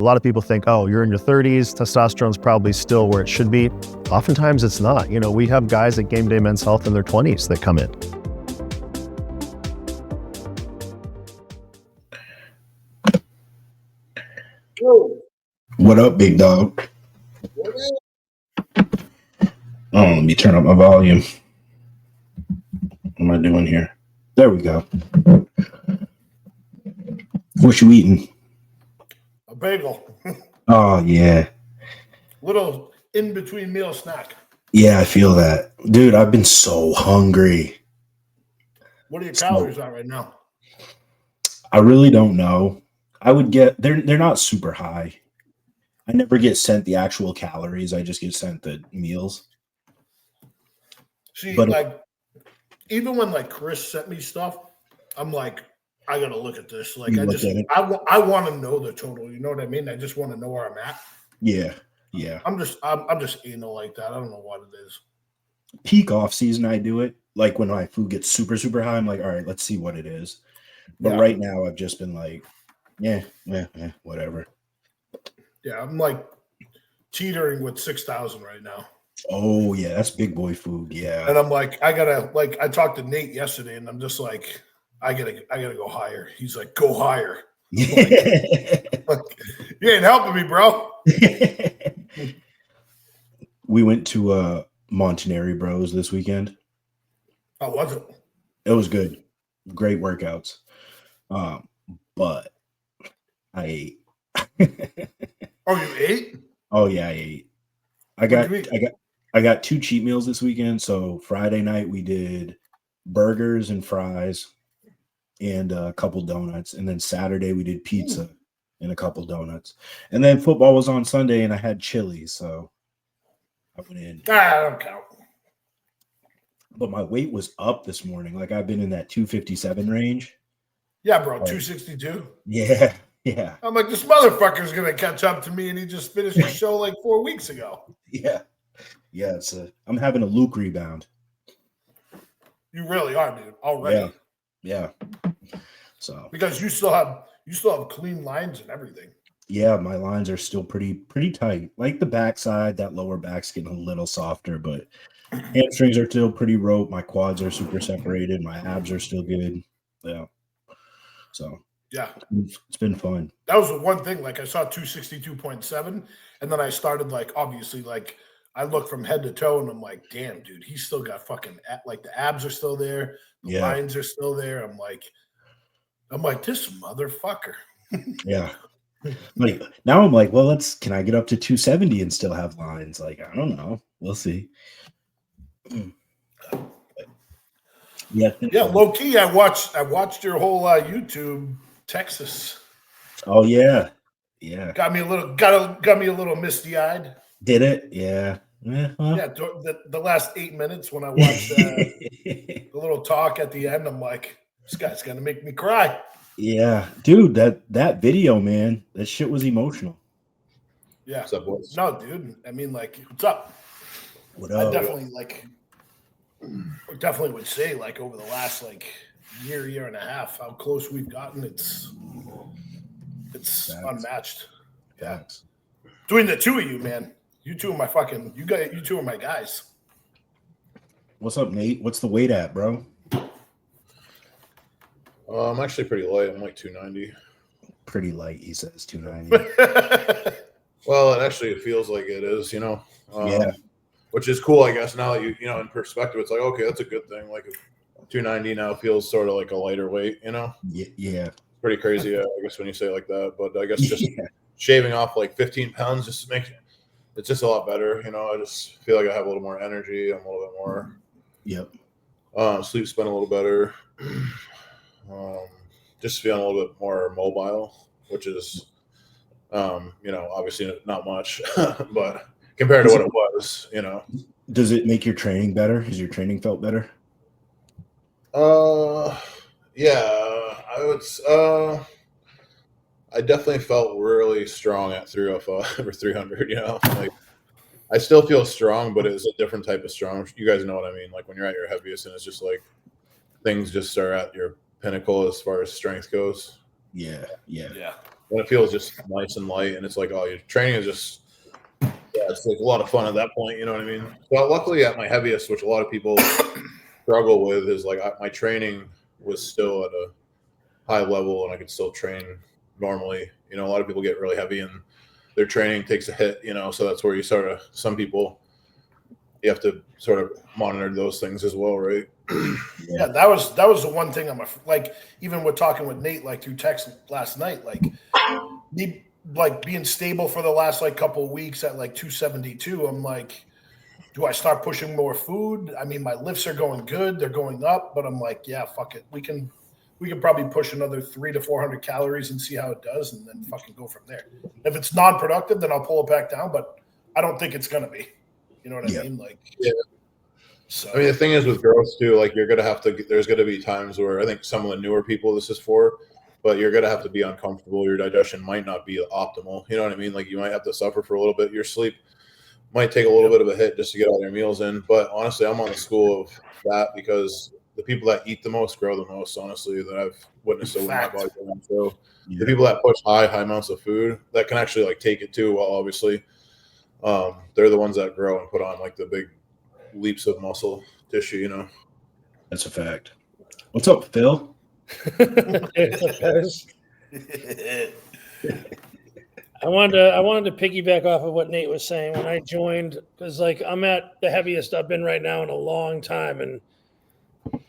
A lot of people think, oh, you're in your 30s, testosterone's probably still where it should be. Oftentimes it's not. We have guys at Game Day Men's Health in their 20s that come in. What up, big dog? Oh, let me turn up my volume. What am I doing here? There we go. What you eating? A bagel. Oh, yeah. Little in-between meal snack. Yeah, I feel that. Dude, I've been so hungry. What are your calories at right now? I really don't know. I would get, they're not super high. I never get sent the actual calories. I just get sent the meals. See, but even when Chris sent me stuff, I'm like, I gotta look at this. I want to know the total. You know what I mean? I just want to know where I'm at. Yeah. I'm just anal like that. I don't know what it is. Peak off season, I do it. Like when my food gets super, super high, I'm like, all right, let's see what it is. But right now, I've just been like, yeah, whatever. Yeah, I'm like teetering with 6,000 right now. Oh yeah, that's big boy food. Yeah, and I'm like, I talked to Nate yesterday, and I'm just like, I gotta go higher. He's like, go higher. Like, you ain't helping me, bro. We went to Montanari Bros this weekend. How was it? It was good. Great workouts. But I ate. Oh, you ate? Oh yeah, I ate. I got 2 cheat meals this weekend. So Friday night we did burgers and fries and a couple donuts, and then Saturday we did pizza and a couple donuts, and then football was on Sunday and I had chili, so I went in. I don't count. But my weight was up this morning. Like I've been in that 257 range. Yeah, bro, 262. Yeah. I'm like, this motherfucker's gonna catch up to me, and he just finished the show like 4 weeks ago. Yeah. I'm having a Luke rebound. You really are, dude. Already. Yeah. So because you still have clean lines and everything. Yeah, my lines are still pretty tight. Like the backside, that lower back's getting a little softer, but hamstrings are still pretty rope. My quads are super separated. My abs are still good. Yeah. So yeah, it's been fun. That was the one thing. Like I saw 262.7, and then I started obviously I look from head to toe, and I'm like, damn, dude, he's still got fucking the abs are still there, the lines are still there. I'm like this motherfucker. Yeah. Like now I'm like, well, can I get up to 270 and still have lines? Like, I don't know. We'll see. Yeah, low key. I watched your whole YouTube Texas. Oh yeah. Got me a little misty eyed. Did it? Yeah. Yeah. The last 8 minutes when I watched the little talk at the end, I'm like, this guy's gonna make me cry. Yeah, dude, that video, man, that shit was emotional. Yeah. What's up, boys? No, dude. I mean, what's up? What up? I definitely would say over the last year and a half, how close we've gotten. It's unmatched. Facts. Between the two of you, man. You two are my guys. What's up, Nate? What's the weight at, bro? I'm actually pretty light. I'm like 290. Pretty light, he says. 290. Well, it feels like it is, yeah. Which is cool, I guess. Now that you in perspective, it's like, okay, that's a good thing. 290 now feels sort of like a lighter weight, Yeah. Pretty crazy, I guess, when you say it like that. But I guess just shaving off 15 pounds just makes it's just a lot better. I just feel like I have a little more energy. I'm a little bit more. Yep. Sleep's been a little better. Just feeling a little bit more mobile, which is, obviously not much, but compared to what it was, Does it make your training better? Has your training felt better? Yeah, I definitely felt really strong at 305 or 300. I still feel strong, but it's a different type of strong. You guys know what I mean? When you're at your heaviest, and it's just things just are at your pinnacle as far as strength goes. Yeah. when it feels just nice and light, and it's like, oh, your training is just, it's like a lot of fun at that point. You know what I mean? But luckily, at my heaviest, which a lot of people struggle with, is like my training was still at a high level, and I could still train normally. You know, a lot of people get really heavy, and their training takes a hit. You know, so that's where you sort of, some people, you have to sort of monitor those things as well, right? Yeah, that was the one thing like, even with talking with Nate, like through text last night, like me like being stable for the last like couple of weeks at like 272. I'm like, do I start pushing more food? I mean, my lifts are going good, they're going up, but I'm like, yeah, fuck it. We can probably push another 300 to 400 calories and see how it does, and then fucking go from there. If it's non-productive, then I'll pull it back down, but I don't think it's gonna be. You know what I mean? Like, yeah. So I mean, the thing is with growth too, like you're gonna have to. There's gonna be times where I think some of the newer people this is for, but you're gonna have to be uncomfortable. Your digestion might not be optimal. You know what I mean? Like you might have to suffer for a little bit. Your sleep might take a little bit of a hit just to get all your meals in. But honestly, I'm on the school of that because the people that eat the most grow the most. Honestly, that I've witnessed over my body. So the people that push high amounts of food that can actually like take it too, well, obviously, they're the ones that grow and put on like the big leaps of muscle tissue. You know, that's a fact. What's up, Phil? I wanted to piggyback off of what Nate was saying when I joined, because like I'm at the heaviest I've been right now in a long time, and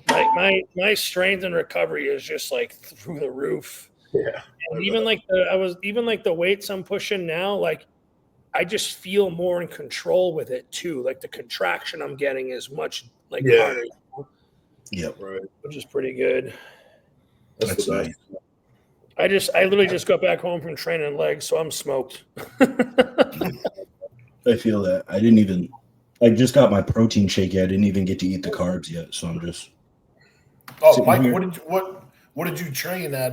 my strength and recovery is just like through the roof. Yeah. And even like the weights I'm pushing now, like I just feel more in control with it too. Like the contraction I'm getting is much like harder. Yep. Right. Which is pretty good. That's nice. I literally just got back home from training legs, so I'm smoked. I feel that. I just got my protein shake yet. I didn't even get to eat the carbs yet, so I'm just. Oh, Mike, what did you train at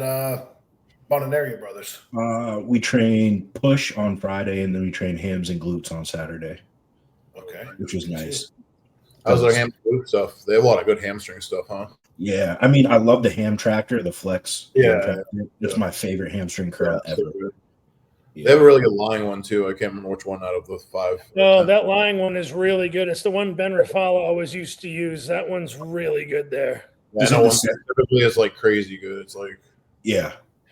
Montanaria Brothers? We train push on Friday, and then we train hams and glutes on Saturday. Okay, which was nice. How's their ham glute stuff? They have a lot of good hamstring stuff, huh? Yeah, I mean, I love the ham tractor, the flex. Yeah, it's my favorite hamstring curl ever. So they have a really good lying one too. I can't remember which one out of the 5. No, that lying one is really good. It's the one Ben Rafala always used to use. That one's really good there. Yeah, one typically is like crazy good. It's like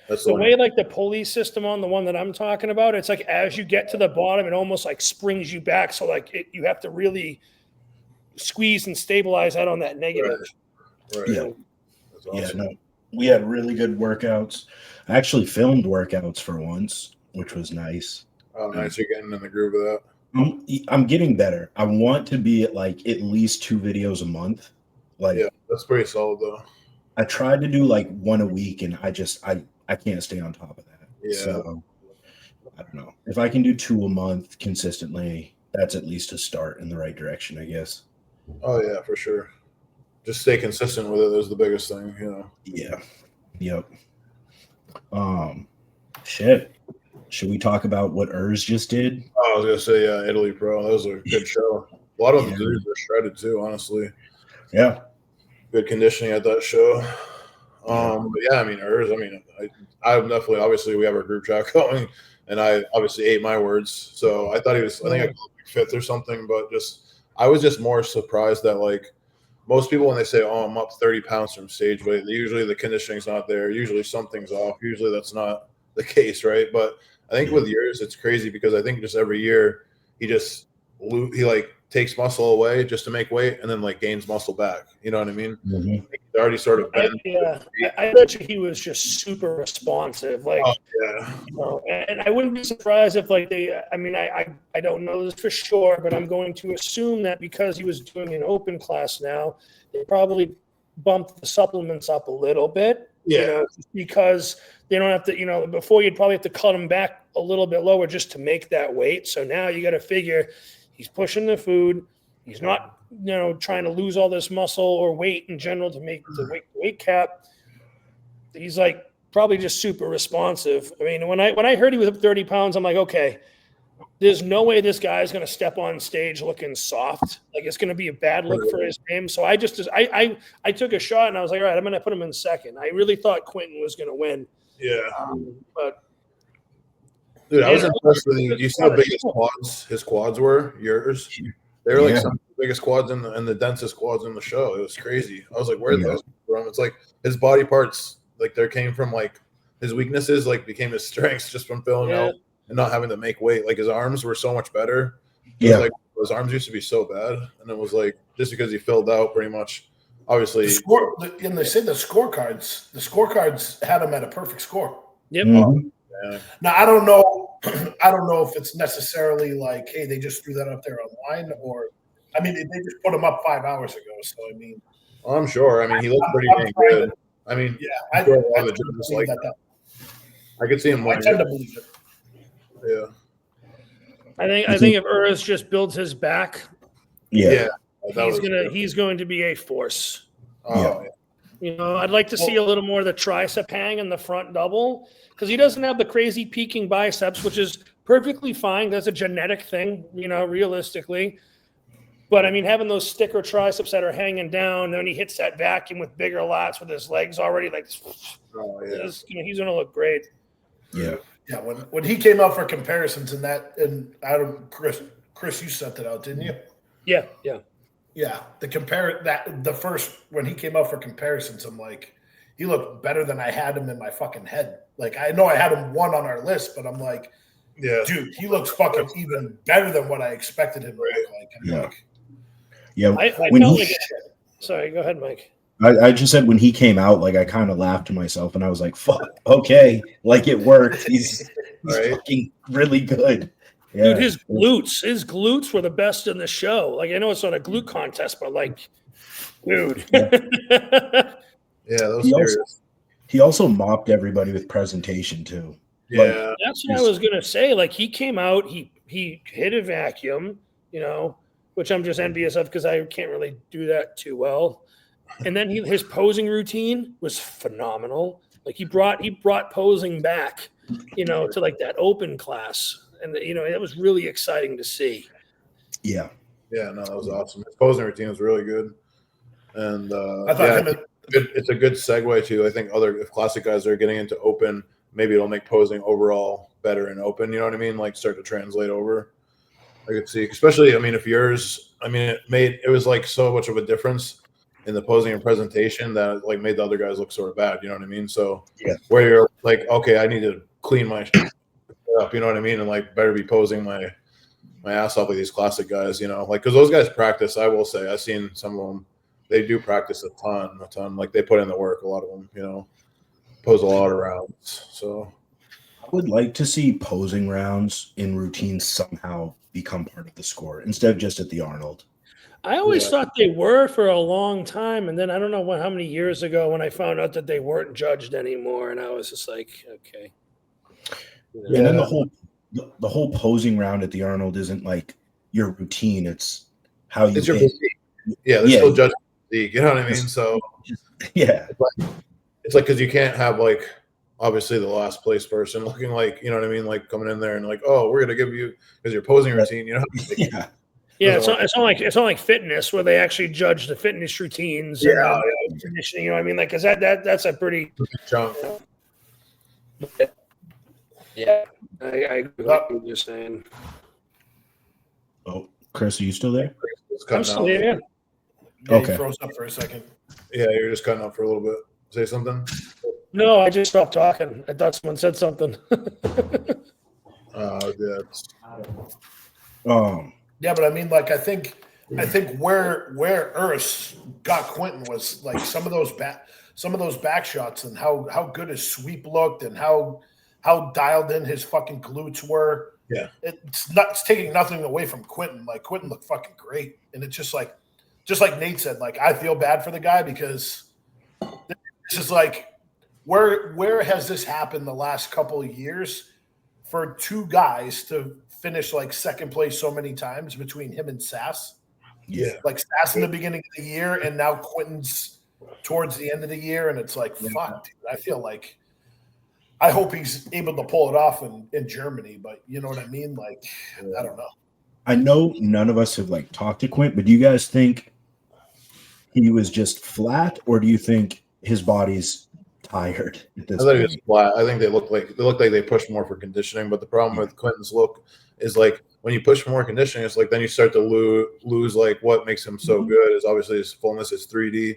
that's the way like the pulley system on the one that I'm talking about. It's like as you get to the bottom, it almost like springs you back. So like you have to really squeeze and stabilize out on that negative. Right. Yeah. That's awesome. Yeah. No, we had really good workouts. I actually filmed workouts for once, which was nice. Oh, nice! You're getting in the groove of that. I'm getting better. I want to be at like at least 2 videos a month. Like, yeah, that's pretty solid though. I tried to do like 1 a week, and I can't stay on top of that. Yeah. So I don't know if I can do 2 a month consistently. That's at least a start in the right direction, I guess. Oh yeah, for sure. Just stay consistent with it is the biggest thing, you know. Yeah. Yep. Shit. Should we talk about what Urs just did? Oh, I was gonna say, yeah, Italy Pro. That was a good show. A lot of the dudes were shredded too, honestly. Yeah. Good conditioning at that show. But yeah, I mean, Urs, I'm definitely, obviously we have our group chat going, and I obviously ate my words. So I thought he was, I think I called him 5th or something, but I was just more surprised that like most people, when they say, oh, I'm up 30 pounds from stage weight, usually the conditioning's not there. Usually something's off. Usually that's not the case, right? But I think with Urs, it's crazy because I think just every year he like takes muscle away just to make weight and then like gains muscle back. You know what I mean? Mm-hmm. He's already sort of been. I bet you he was just super responsive. Like, you know, and I wouldn't be surprised if like I don't know this for sure, but I'm going to assume that because he was doing an open class now, they probably bumped the supplements up a little bit. Yeah. You know, because they don't have to, you know, before you'd probably have to cut them back a little bit lower just to make that weight. So now you got to figure he's pushing the food. He's not, you know, trying to lose all this muscle or weight in general to make the weight cap. He's like probably just super responsive. I mean, when I heard he was up 30 pounds, I'm like, okay, there's no way this guy is going to step on stage looking soft. Like it's going to be a bad look for his name. So I took a shot and I was like, all right, I'm going to put him in second. I really thought Quentin was going to win. Yeah. But Dude, I was impressed with you. You see how big his quads were? Yours? They were like some of the biggest quads and the densest quads in the show. It was crazy. I was like, where did those come from? It's like his body parts, like there came from like his weaknesses, like became his strengths just from filling out and not having to make weight. Like his arms were so much better. Yeah, like his arms used to be so bad, and it was like just because he filled out pretty much. Obviously, and they say the scorecards had him at a perfect score. Yep. Yeah. Now I don't know if it's necessarily like, hey, they just threw that up there online, or I mean, they just put him up 5 hours ago. So I mean, I'm sure. I mean, he looked pretty dang good. I mean, I could see him. I tend to believe it. Yeah. I think if Urs just builds his back, he's going to be a force. Oh, yeah. You know, I'd like to see a little more of the tricep hang in the front double because he doesn't have the crazy peaking biceps, which is perfectly fine. That's a genetic thing, you know, realistically. But I mean, having those sticker triceps that are hanging down, then he hits that vacuum with bigger lats with his legs already like, he's going to look great. Yeah. Yeah. When he came out for comparisons and Chris, you sent it out, didn't you? Yeah. Yeah, the first when he came out for comparisons, I'm like, he looked better than I had him in my fucking head. Like I know I had him 1 on our list, but I'm like, dude, he looks fucking even better than what I expected him to look like. Sorry, go ahead, Mike. I just said when he came out, like I kind of laughed to myself, and I was like, "Fuck, okay, like it worked. He's fucking really good." Yeah. Dude, his glutes were the best in the show. Like, I know it's not a glute contest, but like, dude. That was serious. He also mopped everybody with presentation too. Yeah. That's what I was gonna say. Like, he came out, he hit a vacuum, you know, which I'm just envious of because I can't really do that too well. And then his posing routine was phenomenal. Like he brought posing back, you know, to like that open class. And, you know, it was really exciting to see. Yeah. Yeah, no, that was awesome. His posing routine was really good. And I thought it's a good segue to, I think, if classic guys are getting into open, maybe it'll make posing overall better in open. You know what I mean? Like start to translate over. I could see, especially, I mean, if yours, I mean, it was like so much of a difference in the posing and presentation that like made the other guys look sort of bad. You know what I mean? So where you're like, okay, I need to clean my up, you know what I mean, and like better be posing my ass off with these classic guys, you know, like because those guys practice. I will say I've seen some of them; they do practice a ton. Like they put in the work. A lot of them, you know, pose a lot of rounds. So I would like to see posing rounds in routines somehow become part of the score instead of just at the Arnold. I always thought they were for a long time, and then I don't know how many years ago when I found out that they weren't judged anymore, and I was just like, okay. Yeah, and then the whole posing round at the Arnold isn't like your routine; it's how you. It's your physique. Yeah, they're still judging physique. You know what I mean? So yeah, it's like because you can't have like obviously the last place person looking like, you know what I mean, like coming in there and like, oh, we're gonna give you because your posing routine. You know? Yeah, it's not like fitness where they actually judge the fitness routines. Yeah, conditioning. You know what I mean? Like, because that's a pretty chunk. Yeah, I agree with what you're saying. Oh, Chris, are you still there? I'm still here. Okay. He froze up for a second. Yeah, you're just cutting up for a little bit. Say something? No, I just stopped talking. I thought someone said something. Yeah, but I mean, like, I think where Urs got Quentin was like some of those back shots and how good his sweep looked and how dialed in his fucking glutes were. Yeah, it's taking nothing away from Quentin. Like Quentin looked fucking great, and it's just like Nate said. Like I feel bad for the guy because this is like where has this happened the last couple of years for two guys to finish like second place so many times between him and Sass? Yeah, like Sass in the beginning of the year, and now Quentin's towards the end of the year, and it's like fuck, dude. I feel like. I hope he's able to pull it off in Germany, but you know what I mean? Like, I don't know. I know none of us have like talked to Quint, but do you guys think he was just flat, or do you think his body's tired at this I thought he point. was flat. I think they look like they push more for conditioning, but the problem with Quentin's look is like when you push for more conditioning, it's like then you start to lose like what makes him so good is obviously his fullness, his 3D,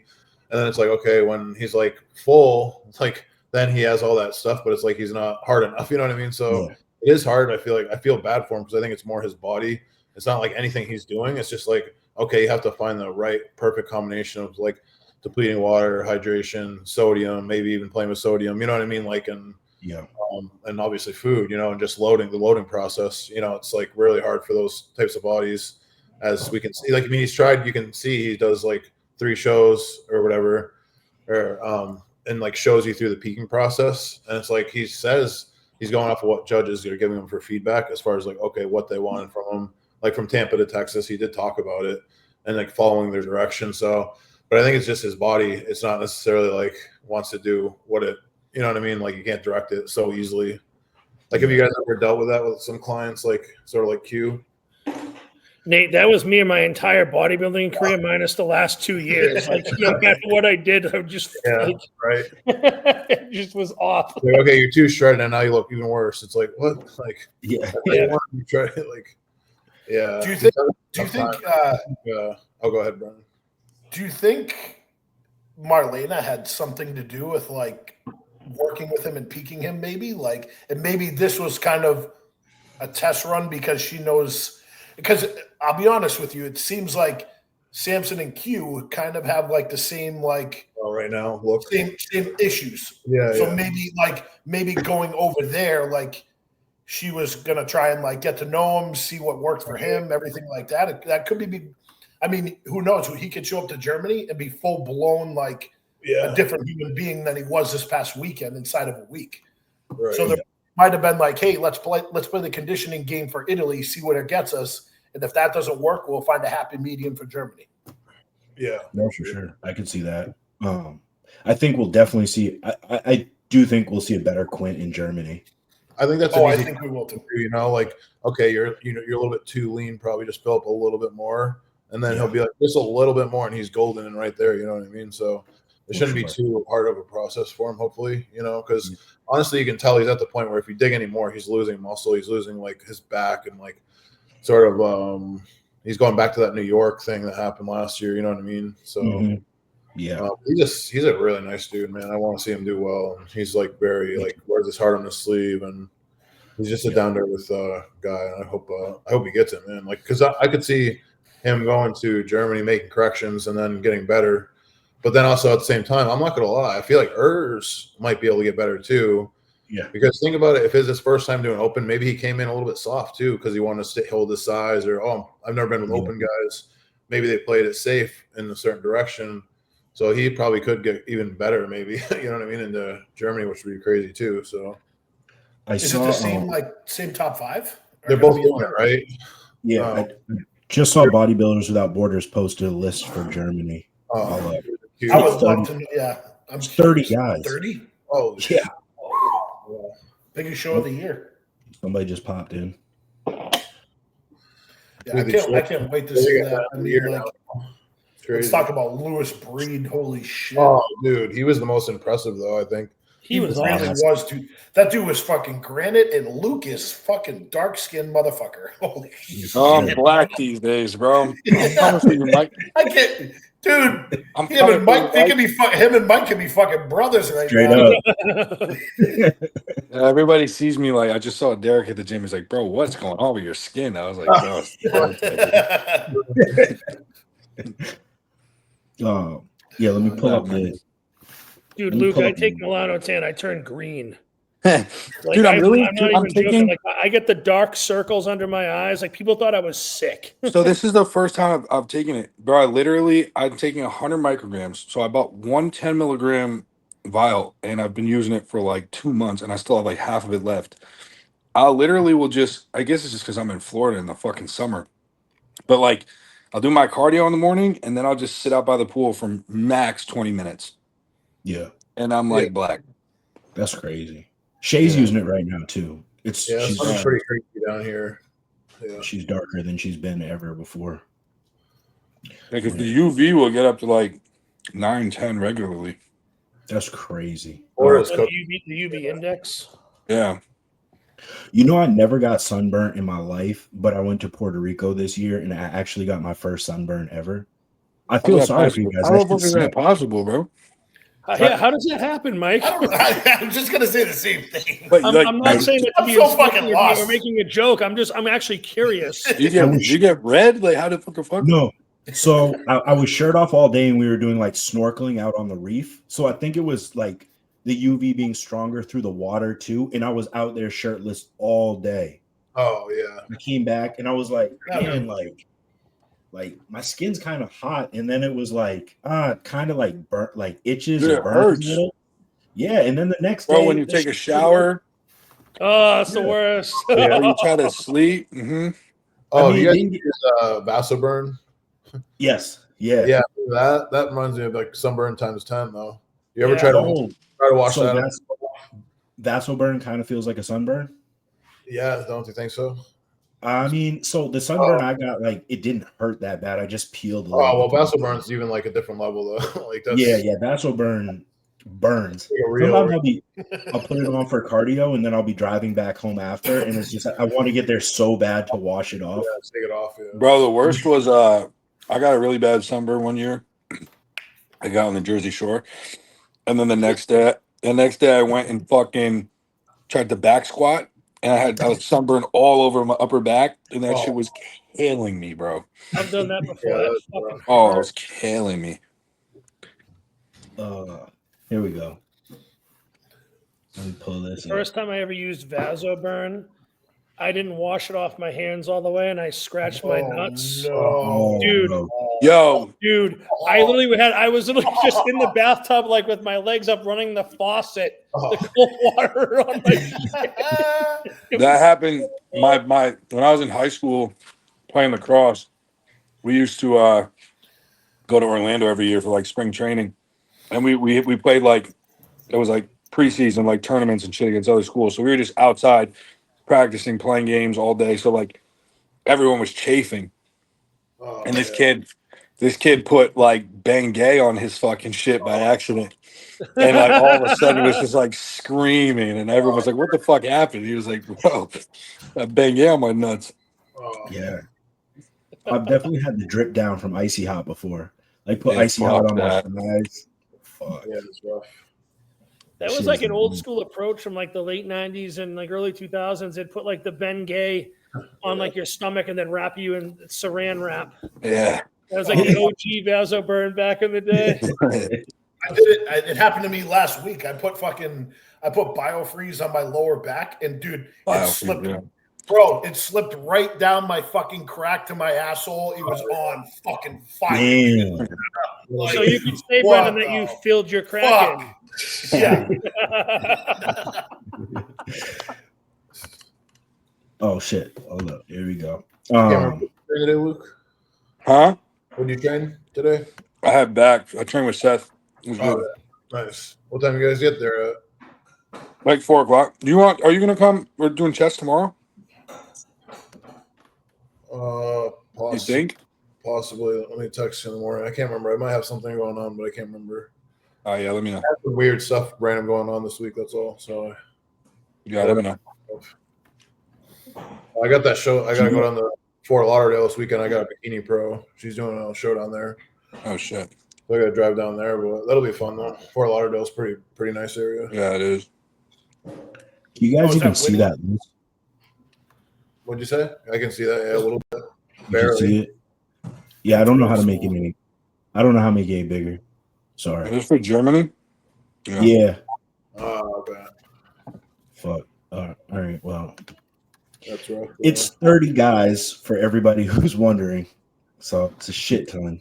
and then it's like okay, when he's like full, it's like then he has all that stuff, but it's like he's not hard enough. You know what I mean? So it is hard. I feel bad for him because I think it's more his body. It's not like anything he's doing. It's just like okay, you have to find the right perfect combination of like depleting water, hydration, sodium, maybe even playing with sodium. You know what I mean? Like and obviously food, and just the loading process, it's like really hard for those types of bodies as we can see. Like, I mean, you can see he does like 3 shows or whatever, or, and like shows you through the peaking process. And it's like, he says he's going off of what judges are giving him for feedback as far as like, okay, what they wanted from him, like from Tampa to Texas, he did talk about it and like following their direction. So, but I think it's just his body. It's not necessarily like wants to do what it, you know what I mean? Like you can't direct it so easily. Like, have you guys ever dealt with that with some clients, like sort of like Q? Nate, that was me in my entire bodybuilding career, minus the last 2 years. Like, no matter what I did, I would just right. It just was off. Like, okay, you're too shredded, and now you look even worse. It's like what? Like, you try like, yeah. Do you think? Oh, go ahead, Brian. Do you think Marlena had something to do with like working with him and peaking him? Maybe like, and maybe this was kind of a test run because she knows. Because I'll be honest with you, it seems like Samson and Q kind of have like the same like right now look same issues. Yeah. So maybe going over there, like she was gonna try and like get to know him, see what worked for him, everything like that. That could be. I mean, who knows? He could show up to Germany and be full blown like a different human being than he was this past weekend inside of a week. Right. So there might have been like, hey, let's play the conditioning game for Italy, see what it gets us. And if that doesn't work, we'll find a happy medium for Germany. Yeah, no, for sure. I could see that. I think we'll definitely see. I do think we'll see a better Quint in Germany. I think that's. I think we will too. Like, okay, you're a little bit too lean. Probably just fill up a little bit more, and then he'll be like just a little bit more, and he's golden and right there. You know what I mean? So it shouldn't be too hard of a process for him. Hopefully, because honestly, you can tell he's at the point where if you dig any more, he's losing muscle. He's losing like his back and like. Sort of, he's going back to that New York thing that happened last year. You know what I mean? So, he's a really nice dude, man. I want to see him do well. And he's like very like wears his heart on his sleeve, and he's just a down to earth guy. And I hope he gets it, man. Like, because I could see him going to Germany, making corrections, and then getting better. But then also at the same time, I'm not gonna lie, I feel like Urs might be able to get better too. Yeah, because think about it. If it's his first time doing open, maybe he came in a little bit soft too because he wanted to hold his size. Or I've never been with open guys. Maybe they played it safe in a certain direction, so he probably could get even better. Maybe you know what I mean into Germany, which would be crazy too. So, is it the same top 5? They're both doing it, right? Yeah, I just saw Bodybuilders Without Borders posted a list for Germany. I would love to know. Yeah, I'm 30 guys. 30? Oh yeah. Biggest show of the year. Somebody just popped in. Yeah, I can't wait to see that. I mean, like, let's talk about Lewis Breed. Holy shit! Oh, dude, he was the most impressive though. I think he really was, dude. That dude was fucking granite, and Luke is fucking dark skinned motherfucker. Holy shit! I'm black these days, bro. I'm coming for you, Mike. I can't. Dude, him and Mike can be fucking brothers right Straight now. Up. Everybody sees me like I just saw Derek at the gym. He's like, "Bro, what's going on with your skin?" I was like, "Oh, yeah." Let me pull up the. Dude, Luke, I take Milano tan. I turn green. Like, dude, I'm not even joking. Like, I get the dark circles under my eyes. Like, people thought I was sick. So this is the first time I've taken it, bro. I'm taking 100 micrograms. So I bought 1 10 milligram vial, and I've been using it for like 2 months, and I still have like half of it left. I literally will just, I guess it's just because I'm in Florida in the fucking summer, but like I'll do my cardio in the morning, and then I'll just sit out by the pool for max 20 minutes. Yeah. And I'm like black. That's crazy. Shay's using it right now too. She's pretty crazy down here. Yeah. She's darker than she's been ever before. Because the UV will get up to like 9, 10 regularly. That's crazy. Or it's The cooked. UV index. Yeah. You know, I never got sunburnt in my life, but I went to Puerto Rico this year and I actually got my first sunburn ever. I feel How's that sorry for you possible? guys. How That the fuck shit is that sucks. possible, bro? Yeah, how does that happen, Mike? I'm just gonna say the same thing. But I'm not saying it to I'm be so insulting fucking or lost. making a joke. I'm actually curious. you get red? Like how the fuck? No. So I was shirt off all day and we were doing like snorkeling out on the reef. So I think it was like the UV being stronger through the water too. And I was out there shirtless all day. Oh yeah. I came back and I was like, man, like my skin's kind of hot. And then it was like, kind of like burnt, like itches Dude, or it burns hurts. a little. Yeah. And then the next day, Bro, when you take a shower, Oh, it's the worst. when you try to sleep. Mm-hmm. Oh, I mean, you guys use Vasoburn? Yes. Yeah. Yeah, that reminds me of like sunburn times 10 though. You ever try to wash so that? Vasoburn kind of feels like a sunburn. Yeah, don't you think so? I mean, so the sunburn I got, like, it didn't hurt that bad. I just peeled a little. Oh well, Vasoburn's even like a different level though. Like that's yeah, Vasoburn burns. like Sometimes I'll put it on for cardio, and then I'll be driving back home after, and it's just I want to get there so bad to wash it off. Yeah, take it off. Yeah. Bro, the worst was I got a really bad sunburn one year. I got on the Jersey Shore, and then the next day I went and fucking tried to back squat, and I was sunburned all over my upper back, and that shit was killing me, bro. I've done that before. Yeah, That's fucking Oh, it was killing me. Here we go. Let me pull this. First time I ever used Vasoburn, I didn't wash it off my hands all the way, and I scratched my nuts. No. Dude. Bro. Yo, Dude, I was literally just in the bathtub, like with my legs up, running the faucet, the cold water on my that happened. My when I was in high school playing lacrosse, we used to go to Orlando every year for like spring training, and we played like it was like preseason like tournaments and shit against other schools. So we were just outside practicing, playing games all day. So like everyone was chafing, and this kid put like Bengay on his fucking shit by accident. And like all of a sudden he was just like screaming, and everyone was like, "What the fuck happened?" He was like, "Bro, Bengay on my nuts." Yeah. I've definitely had the drip down from Icy Hot before. Like put Yeah, Icy Hot on fuck my eyes. Fuck. Yeah, it's rough. That was like an old school approach from like the late 90s and like early 2000s. They'd put like the Bengay on like your stomach and then wrap you in saran wrap. Yeah. That was like the OG Vasoburn back in the day. I did it. It happened to me last week. I put BioFreeze on my lower back, and dude, it slipped. Yeah. Bro, it slipped right down my fucking crack to my asshole. It was on fucking fire. Damn. Like, So you could say, what Brendan, that you the filled your crack fuck? Yeah. Oh shit. Hold up. Here we go. Today, Luke? Huh? When you train today? I had back. I trained with Seth. It was good. Nice. What time you guys get there at? Like 4 o'clock. Are you gonna come? We're doing chest tomorrow. You think? Possibly. Let me text you in the morning. I can't remember. I might have something going on, but I can't remember. Oh yeah, let me know. I have some weird stuff random going on this week. That's all. So Yeah, let me know. I got that show. I gotta go down to Fort Lauderdale this weekend. I got a Bikini Pro. She's doing a show down there. Oh shit. So I gotta drive down there, but that'll be fun though. Fort Lauderdale's pretty nice area. Yeah, it is. You guys is even that see winning? that? What'd you say? I can see that. Yeah, a little bit. You can Barely. see it? Yeah, I don't know how to make it any. I don't know how to make it any bigger. Sorry. Is this for Germany? Yeah. Oh, okay. Fuck. All right. Well, That's rough. it's 30 guys for everybody who's wondering. So it's a shit ton.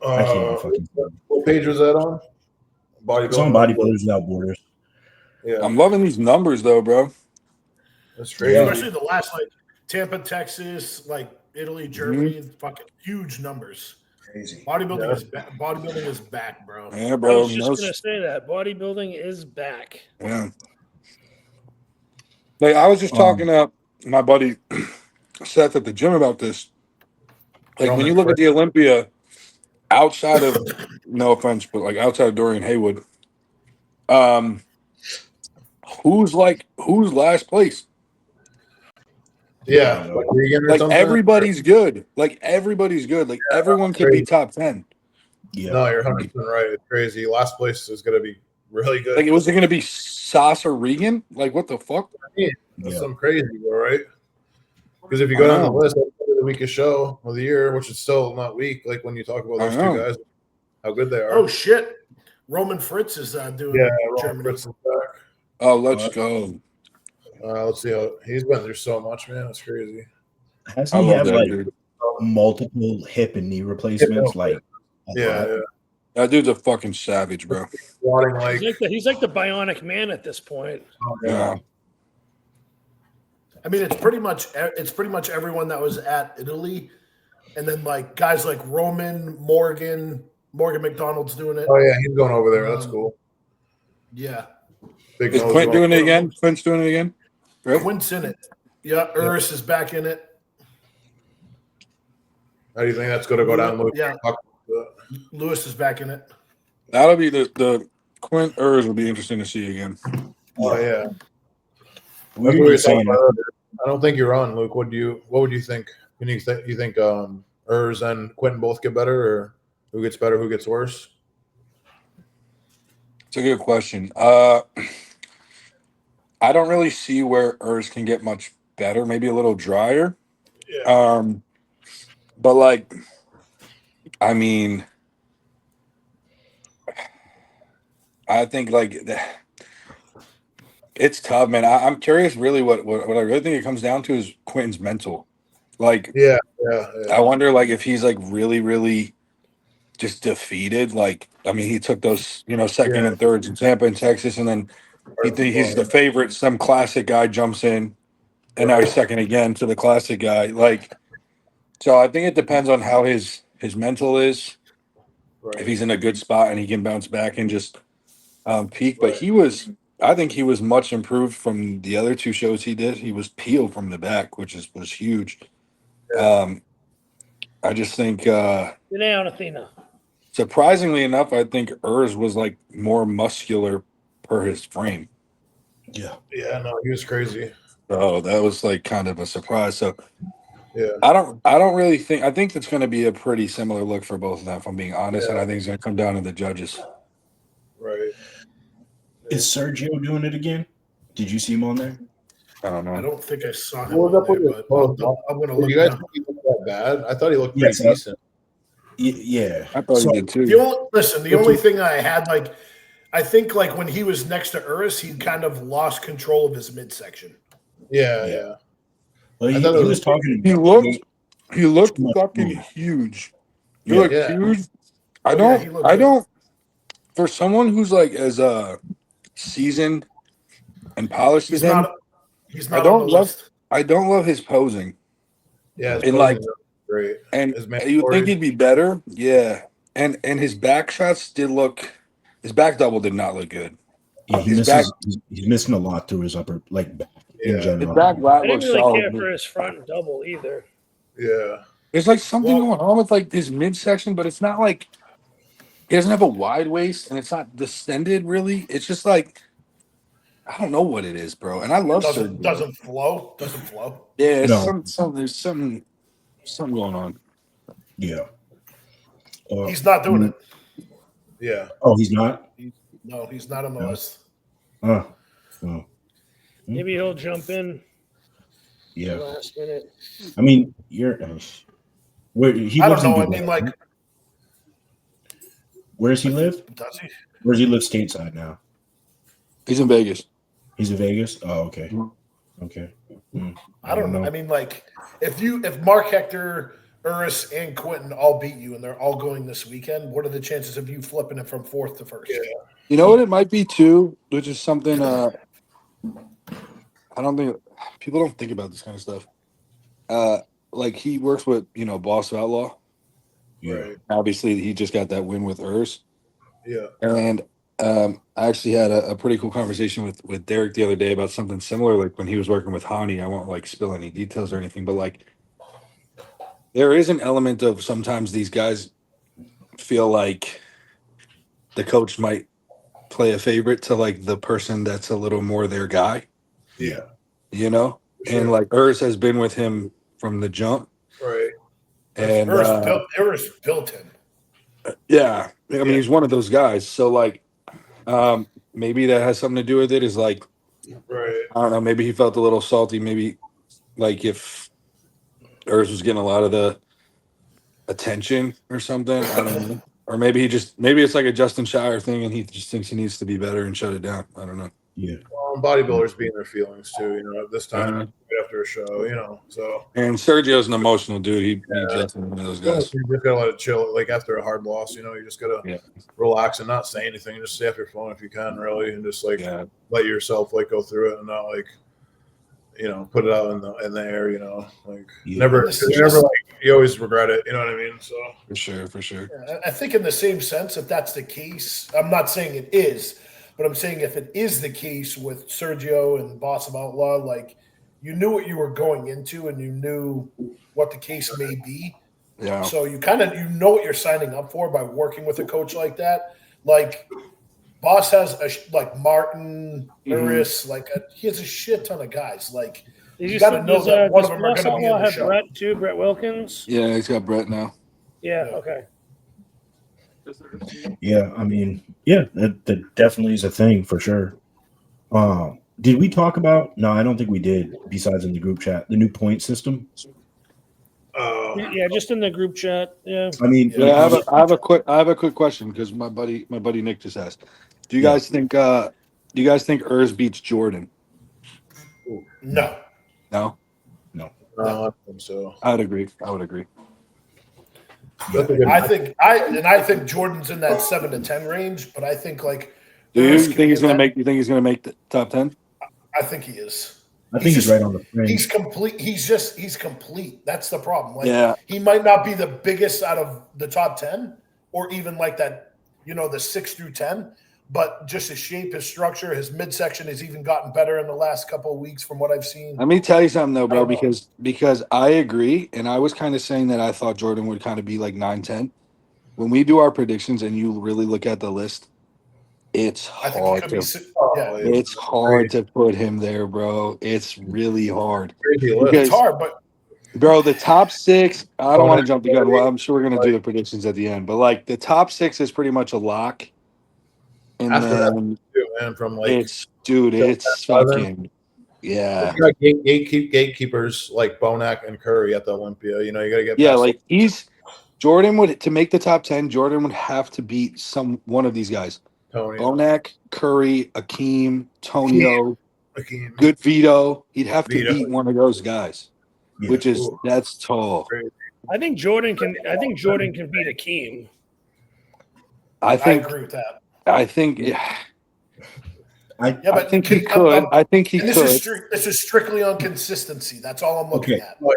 I can't even fucking. What page was that on? Bodybuilding. It's on Bodybuilders Without Borders. Yeah, I'm loving these numbers though, bro. that's crazy. Yeah. Especially the last, like Tampa, Texas, like Italy, Germany, fucking huge numbers. Crazy. Bodybuilding is back, bro. Yeah, I bro. was just going to say that. Bodybuilding is back. Yeah. Like I was just talking to my buddy Seth at the gym about this. Like when you look at the Olympia, outside of no offense, but like outside of Dorian Haywood, Who's last place? Yeah, like Regan or Like something. everybody's good. Like everybody's good. Like everyone could be top 10. Yeah. No, you're 100% right. It's crazy. Last place is going to be really good. Like, was it going to be Sasha Regan? Like, what the fuck? That's some crazy, all right? Because if you go down the list, that's the weakest show of the year, which is still not weak. Like when you talk about those two guys, how good they are. Oh shit, Roman Fritz is doing. Yeah, Roman Germany. Fritz is back. Oh, let's go. Let's see how he's been through so much, man. That's crazy. Has he have like multiple hip and knee replacements? Like, yeah. That dude's a fucking savage, bro. He's like the bionic man at this point. Yeah. I mean, it's pretty much everyone that was at Italy, and then like guys like Morgan McDonald's doing it. Oh yeah, he's going over there. That's cool. Yeah. Is Quint doing it again? Quint's doing it again? Right? Quint's in it. Yeah, Urs is back in it. How do you think that's going to go down, Luke? Yeah. Lewis is back in it. That'll be the Quint Urs will be interesting to see again. Oh yeah. I don't think you're on, Luke. What would you think? You think Urs and Quentin both get better, or who gets better, who gets worse? It's a good question. I don't really see where Urs can get much better. Maybe a little drier. Yeah. But like, I mean, I think like it's tough, man. I'm curious, really, what I really think it comes down to is Quentin's mental. Like, yeah. I wonder, like, if he's like really, really just defeated. Like, I mean, he took those, second and thirds in Tampa and Texas, and then he's the favorite. Some classic guy jumps in, and now he's second again to the classic guy. Like, so I think it depends on how his mental is. Right. If he's in a good spot and he can bounce back and just peak. But I think he was much improved from the other two shows he did. He was peeled from the back, which was huge. I just think surprisingly enough, I think Urs was like more muscular per his frame. Yeah. Yeah, no, he was crazy. So that was like kind of a surprise. So yeah. I don't really think it's gonna be a pretty similar look for both of them, if I'm being honest. And I think it's gonna come down to the judges. Right. Yeah. Is Sergio doing it again? Did you see him on there? I don't know. I don't think I saw him. What was up with his clothes? I'm gonna look. You guys think he looked that bad? I thought he looked pretty decent. Yeah. I thought he did too. The only thing I had, like, I think like when he was next to Urs, he kind of lost control of his midsection. Yeah. Well, he was talking. He looked fucking huge. He looked huge. I don't. For someone who's like as seasoned and polished as him, he's not. I don't love his posing. Yeah, and like great. And you think he'd be better, yeah. And his back shots did look. His back double did not look good. Yeah, he's missing a lot through his upper back in general. His back I didn't really care for his front double either. Yeah, there's like something going on with like his midsection, but it's not like he doesn't have a wide waist and it's not distended really. It's just like I don't know what it is, bro. And I love doesn't flow. Yeah, there's something going on. Yeah. He's not doing it. Yeah. Oh, he's not? No, he's not on the list. Oh. Maybe he'll jump in. Yeah. Last minute. I mean, I don't know. I mean, like, where does he live? Does he? Where does he live stateside now? He's in Vegas. He's in Vegas? Oh, okay. Okay. I don't know. I mean, like, if Mark Hector, Urs, and Quentin all beat you and they're all going this weekend, what are the chances of you flipping it from fourth to first? Yeah. You know what it might be too, which is something I don't think people don't think about this kind of stuff. Like he works with, Boss Outlaw. Yeah. Obviously, he just got that win with Urs. Yeah. And I actually had a pretty cool conversation with Derek the other day about something similar, like when he was working with Hani. I won't like spill any details or anything, but like there is an element of sometimes these guys feel like the coach might play a favorite to like the person that's a little more their guy, Yeah. you know. Sure. And like Urs has been with him from the jump, Right. and Urs built him. yeah, I mean he's one of those guys. So like, maybe that has something to do with it. Is like, Right. I don't know. Maybe he felt a little salty. Maybe like if Urs was getting a lot of the attention or something. I don't know. Or maybe it's like a Justin Shire thing, and he just thinks he needs to be better and shut it down. I don't know. Yeah. Well, bodybuilders being their feelings too, you know, at this time right after a show, you know. So and Sergio's an emotional dude. He's definitely one of those guys. You just gotta let it chill. Like after a hard loss, you know, you just gotta relax and not say anything. Just stay off your phone if you can, really, and just like let yourself like go through it and not like, you know, put it out in the air, you know, like never like you always regret it, you know what I mean? So for sure. Yeah, I think in the same sense, if that's the case, I'm not saying it is, but I'm saying if it is the case with Sergio and Boss of Outlaw, like you knew what you were going into and you knew what the case may be. Yeah. So you know what you're signing up for by working with a coach like that. Like Boss has like Martin, Urs, like he has a shit ton of guys. Like you got to know that one of them are going to be in the show. Brett too, Brett Wilkins. Yeah, he's got Brett now. Yeah. Okay. Yeah, I mean, that definitely is a thing for sure. Did we talk about? No, I don't think we did. Besides in the group chat, the new point system. Yeah, just in the group chat. Yeah. I mean, I have a quick question because my buddy Nick just asked. Do you guys think Urs beats Jordan? No. No. I don't think so. I would agree. I think Jordan's in that 7 to 10 range, but I think like. Do you think he's going to make? You think he's going to make the top 10? I think he is. I think he's right on the fringe. He's complete. He's complete. That's the problem. Like, he might not be the biggest out of the top 10, or even like that, the 6 through 10. But just his shape, his structure, his midsection has even gotten better in the last couple of weeks from what I've seen. Let me tell you something though, bro, because I agree, and I was kind of saying that I thought Jordan would kind of be like 9-10. When we do our predictions and you really look at the list, it's hard to put him there, bro. It's really hard. It's hard, but bro, the top 6, I don't want to jump the gun. Well, I'm sure we're going to do the predictions at the end, but like the top 6 is pretty much a lock. And then from like it's fucking gatekeepers like Bonac and Curry at the Olympia. You know, you got to get like Jordan would to make the top 10. Jordan would have to beat one of these guys: Bonac, Curry, Akeem, Tonio, Good Vito. He'd have to beat one of those guys, that's tall. I think Jordan can beat Akeem. I agree with that. I think he could. I think he could. This is strictly on consistency. That's all I'm looking at. What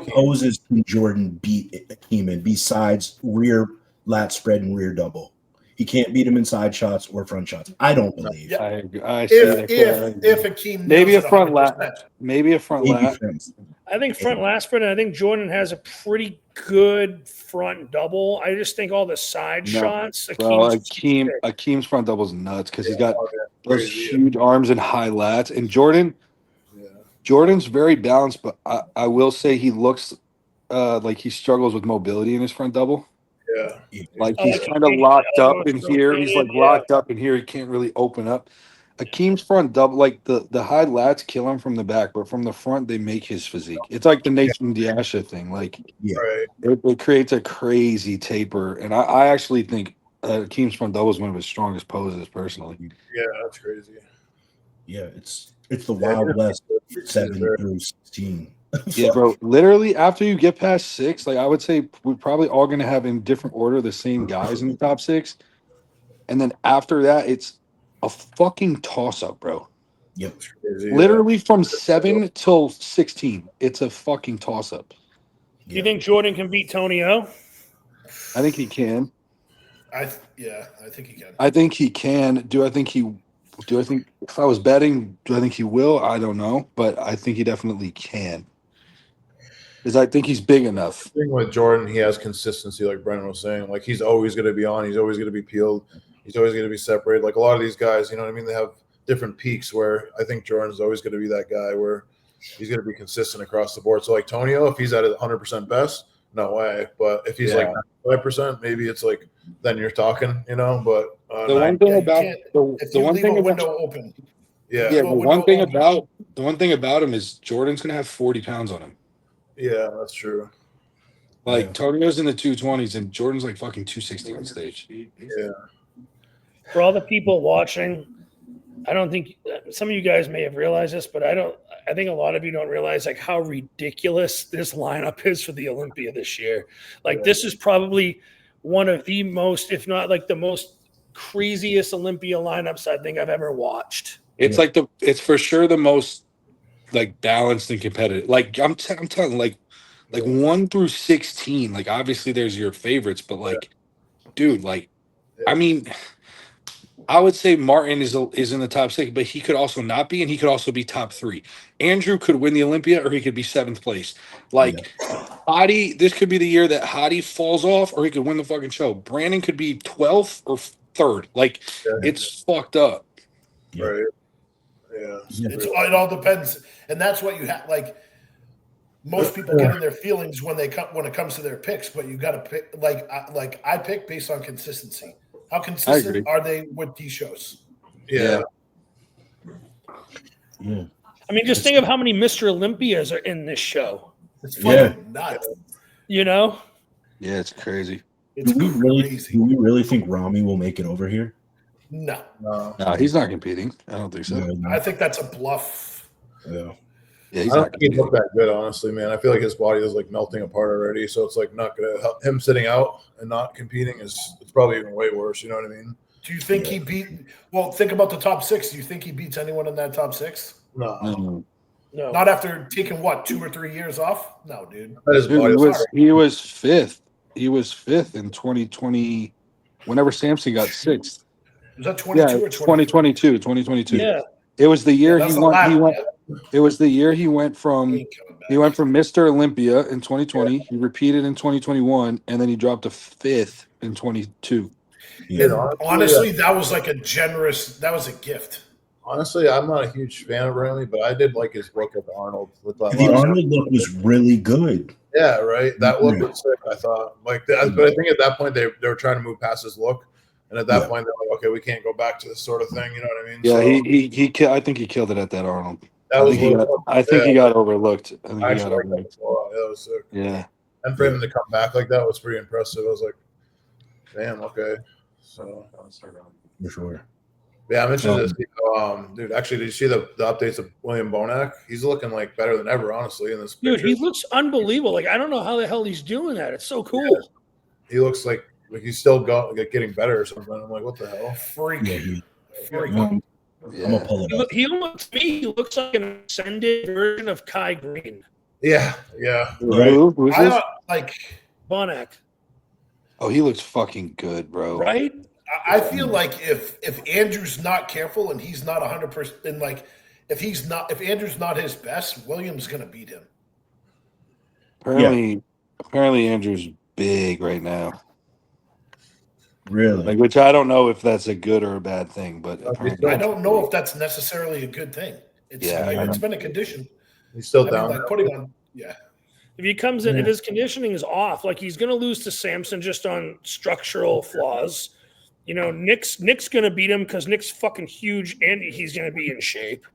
poses can Jordan beat Akeem besides rear lat spread and rear double? He can't beat him in side shots or front shots. I don't believe. I if Akeem maybe a front lat, maybe a front lat. I think front lat spread, and I think Jordan has a pretty good front double. I just think all the side shots. Akeem's front double is nuts because he's got those huge arms and high lats. And Jordan's very balanced, but I will say he looks like he struggles with mobility in his front double. Yeah, like he's kind of locked up in here. He's like locked up in here. He can't really open up. Akeem's front double, like the high lats kill him from the back, but from the front they make his physique. It's like the Nathan Diasha thing. Like, it creates a crazy taper, and I actually think Akeem's front double is one of his strongest poses, personally. Yeah, that's crazy. Yeah, it's the Wild West 7 through 16. Yeah, bro. Literally, after you get past 6, like I would say, we're probably all going to have in different order the same guys in the top 6, and then after that, it's a fucking toss-up, bro. Yep. Literally from 7 till 16, it's a fucking toss-up. Do you think Jordan can beat Tonio? I think he can. I think he can. I think he can. Do I think if I was betting, do I think he will? I don't know, but I think he definitely can. Because I think he's big enough. The thing with Jordan, he has consistency, like Brennan was saying. Like, he's always going to be on. He's always going to be peeled. He's always going to be separated. Like a lot of these guys, you know what I mean? They have different peaks where I think Jordan's always going to be that guy where he's going to be consistent across the board. So like Tonio, if he's at 100% best, no way. But if he's like 5%, maybe it's like then you're talking, you know. But the one thing about the one thing about window open. Yeah. The one thing about him is Jordan's gonna have 40 pounds on him. Yeah, that's true. Like Tonio's in the 220s and Jordan's like fucking 260 on stage. Yeah. For all the people watching, I don't think some of you guys may have realized this, but I think a lot of you don't realize like how ridiculous this lineup is for the Olympia this year. Like this is probably one of the most, if not like the most craziest Olympia lineups I think I've ever watched. It's like it's for sure the most like balanced and competitive. Like I'm telling like 1 through 16. Like obviously there's your favorites, but like, dude, like, I mean, I would say Martin is in the top 6, but he could also not be, and he could also be top 3. Andrew could win the Olympia, or he could be 7th place. Like Hottie, this could be the year that Hottie falls off, or he could win the fucking show. Brandon could be 12th or 3rd. Like it's fucked up. Right. Yeah. It all depends, and that's what you have. Like most people get in their feelings when it comes to their picks, but you got to pick. Like I pick based on consistency. How consistent are they with these shows? Yeah. I mean, just think of how many Mr. Olympias are in this show. It's fucking nuts. You know? Yeah, it's crazy. It's crazy. Do we really think Rami will make it over here? No, he's not competing. I don't think so. No. I think that's a bluff. Yeah. Yeah, I don't think he'd look that good, honestly, man. I feel like his body is like melting apart already, so it's like not gonna help him sitting out and not competing it's probably even way worse. You know what I mean? Do you think he beat? Well, think about the top 6. Do you think he beats anyone in that top 6? No. Not after taking 2 or 3 years off. No, dude. He was 5th. He was 5th in 2020. Whenever Samson got 6th. Was that 22 or 2022? 2022. Yeah. It was the year he went. It was the year he went from Mr. Olympia in 2020. He repeated in 2021, and then he dropped to 5th in 22. Yeah. Honestly, that was like that was a gift. Honestly, I'm not a huge fan of Randy, but I did like his look with Arnold. The Arnold look was really good. Yeah, right. That look was sick, I thought. Like that, but I think at that point they were trying to move past his look. And at that point, they're like, okay, we can't go back to this sort of thing. You know what I mean? Yeah, I think he killed it at that Arnold. I think he got overlooked. I think he got overlooked. That was sick. Yeah. And for him to come back like that was pretty impressive. I was like, damn, okay. So For sure. Yeah, I'm interested to see. Dude, actually, did you see the updates of William Bonac? He's looking like better than ever, honestly, in this picture. Dude, he looks unbelievable. Like I don't know how the hell he's doing that. It's so cool. Yeah. He looks like he's still getting better or something. I'm like, what the hell? Freak. I'm gonna pull it up. He looks like an ascended version of Kai Green. Yeah. Right. Who's this? Like Bonac. Oh, he looks fucking good, bro. Right? I feel like if Andrew's not careful and he's not 100%, and like if Andrew's not his best, William's gonna beat him. Apparently Andrew's big right now. Really? Which I don't know if that's a good or a bad thing, but I don't know if that's necessarily a good thing. It's been a condition. He's still down. Like putting on, If he comes in, if his conditioning is off, like he's going to lose to Samson just on structural flaws. You know, Nick's going to beat him because Nick's fucking huge and he's going to be in shape.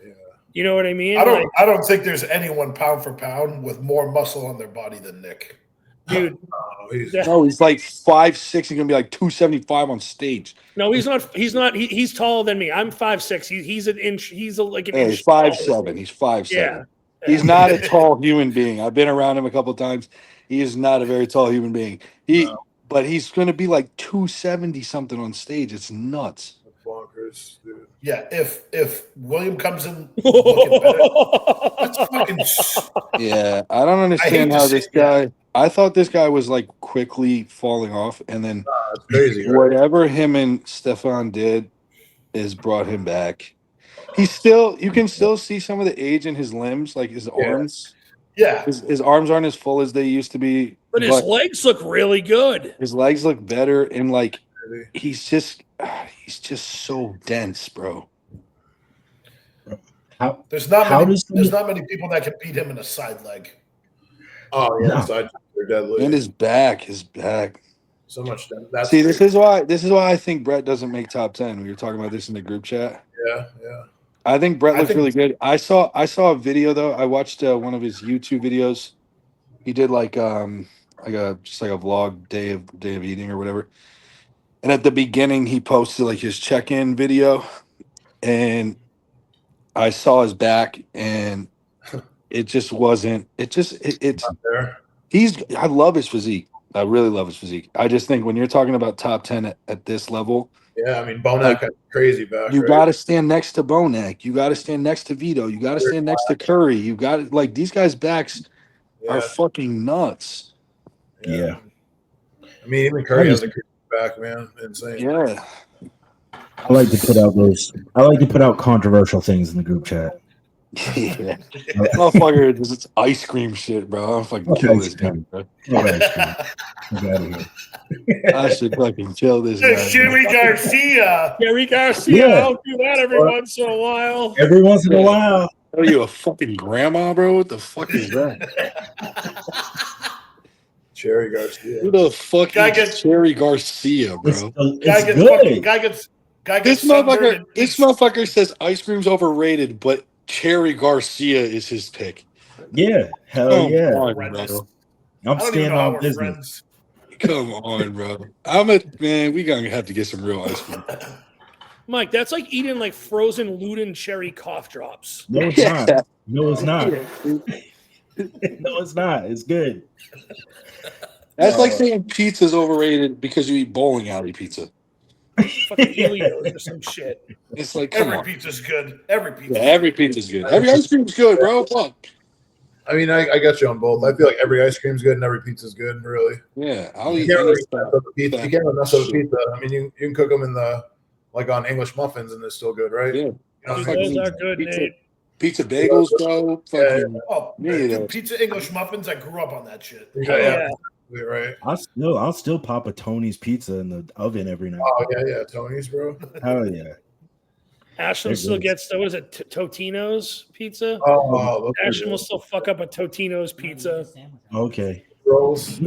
Yeah. You know what I mean? I don't think there's anyone pound for pound with more muscle on their body than Nick. Dude, he's like 5'6". He's gonna be like 275 on stage. No, he's not. He's taller than me. I'm 5'6". He's an inch. He's like an inch. He's 5'7". He's 5'7". Yeah. He's not a tall human being. I've been around him a couple of times. He is not a very tall human being. But he's gonna be like 270 something on stage. It's nuts. Bonkers, dude. Yeah, if William comes in looking better, that's fucking. Yeah, I don't understand how this guy. I thought this guy was like quickly falling off, and then that's crazy. Whatever him and Stefan did is brought him back. You can still see some of the age in his limbs, like his arms. Yeah, his arms aren't as full as they used to be, but his legs look really good. His legs look better, and like he's just so dense, bro. How There's not how many. does There's not many people that can beat him in a side leg. Oh yeah, No. side or deadlift. And his back. So much. That's See, great. this is why I think Brett doesn't make top 10. We were talking about this in the group chat. Yeah. I think Brett I looks think- really good. I saw a video though. I watched one of his YouTube videos. He did like a vlog day of eating or whatever. And at the beginning, he posted like his check-in video, and I saw his back, and it just wasn't. It's There. I love his physique. I really love his physique. I just think when you're talking about top 10 at this level, Yeah, I mean, Bonak Like, had crazy back. you right? got to stand next to Bonak. You got to stand next to Vito. You got to stand next to Curry. You got like these guys' backs are fucking nuts. Yeah. I mean, even Curry has a crazy back, man. Insane. Yeah. I like to put out controversial things in the group chat. Yeah. Motherfucker, this is ice cream shit, bro. I'm fucking kill this guy, bro. I should fucking kill this guy. Jimmy Garcia. Gary Garcia, Yeah. I'll do that every once in a while. Every once in a while. Are you a fucking grandma, bro? What the fuck is that? Cherry Garcia. Who the fuck Guy is gets- Cherry Garcia, It's, bro? Guy it's gets good. fucking. Guy gets This sunburned motherfucker says ice cream's overrated, but Cherry Garcia is his pick. Yeah. Hell Come yeah. on, Horrendous. bro. I'm I don't even standing know how on we're business. friends. Come on, bro. We gonna have to get some real ice cream. Mike, that's like eating like frozen Luden cherry cough drops. No, it's not. No, it's not. No, it's not. It's good. That's like saying pizza's overrated because you eat bowling alley pizza. Fucking Helios or some shit. It's like, come Every on. pizza's good. Every pizza. Yeah, every pizza's good. Every ice cream's good, bro. Fuck. I mean, I got you on both. I feel like every ice cream's good and every pizza's good, really. Yeah, I'll You eat can't any really stuff. mess up a pizza. You can't really mess up a pizza. I mean, you can cook them in like on English muffins and they're still good, right? Yeah. You know what I Dude, mean? those are good, Pizza. Nate. Pizza bagels, bro. Fucking Oh, Yeah, dude, yeah. pizza English muffins. I grew up on that shit. Yeah, right. I'll still pop a Tony's pizza in the oven every night. Oh yeah, Tony's, bro. Hell yeah. Ashland still gets what is it? Totino's pizza. Oh, Ashland will still fuck up a Totino's pizza. Okay. rolls.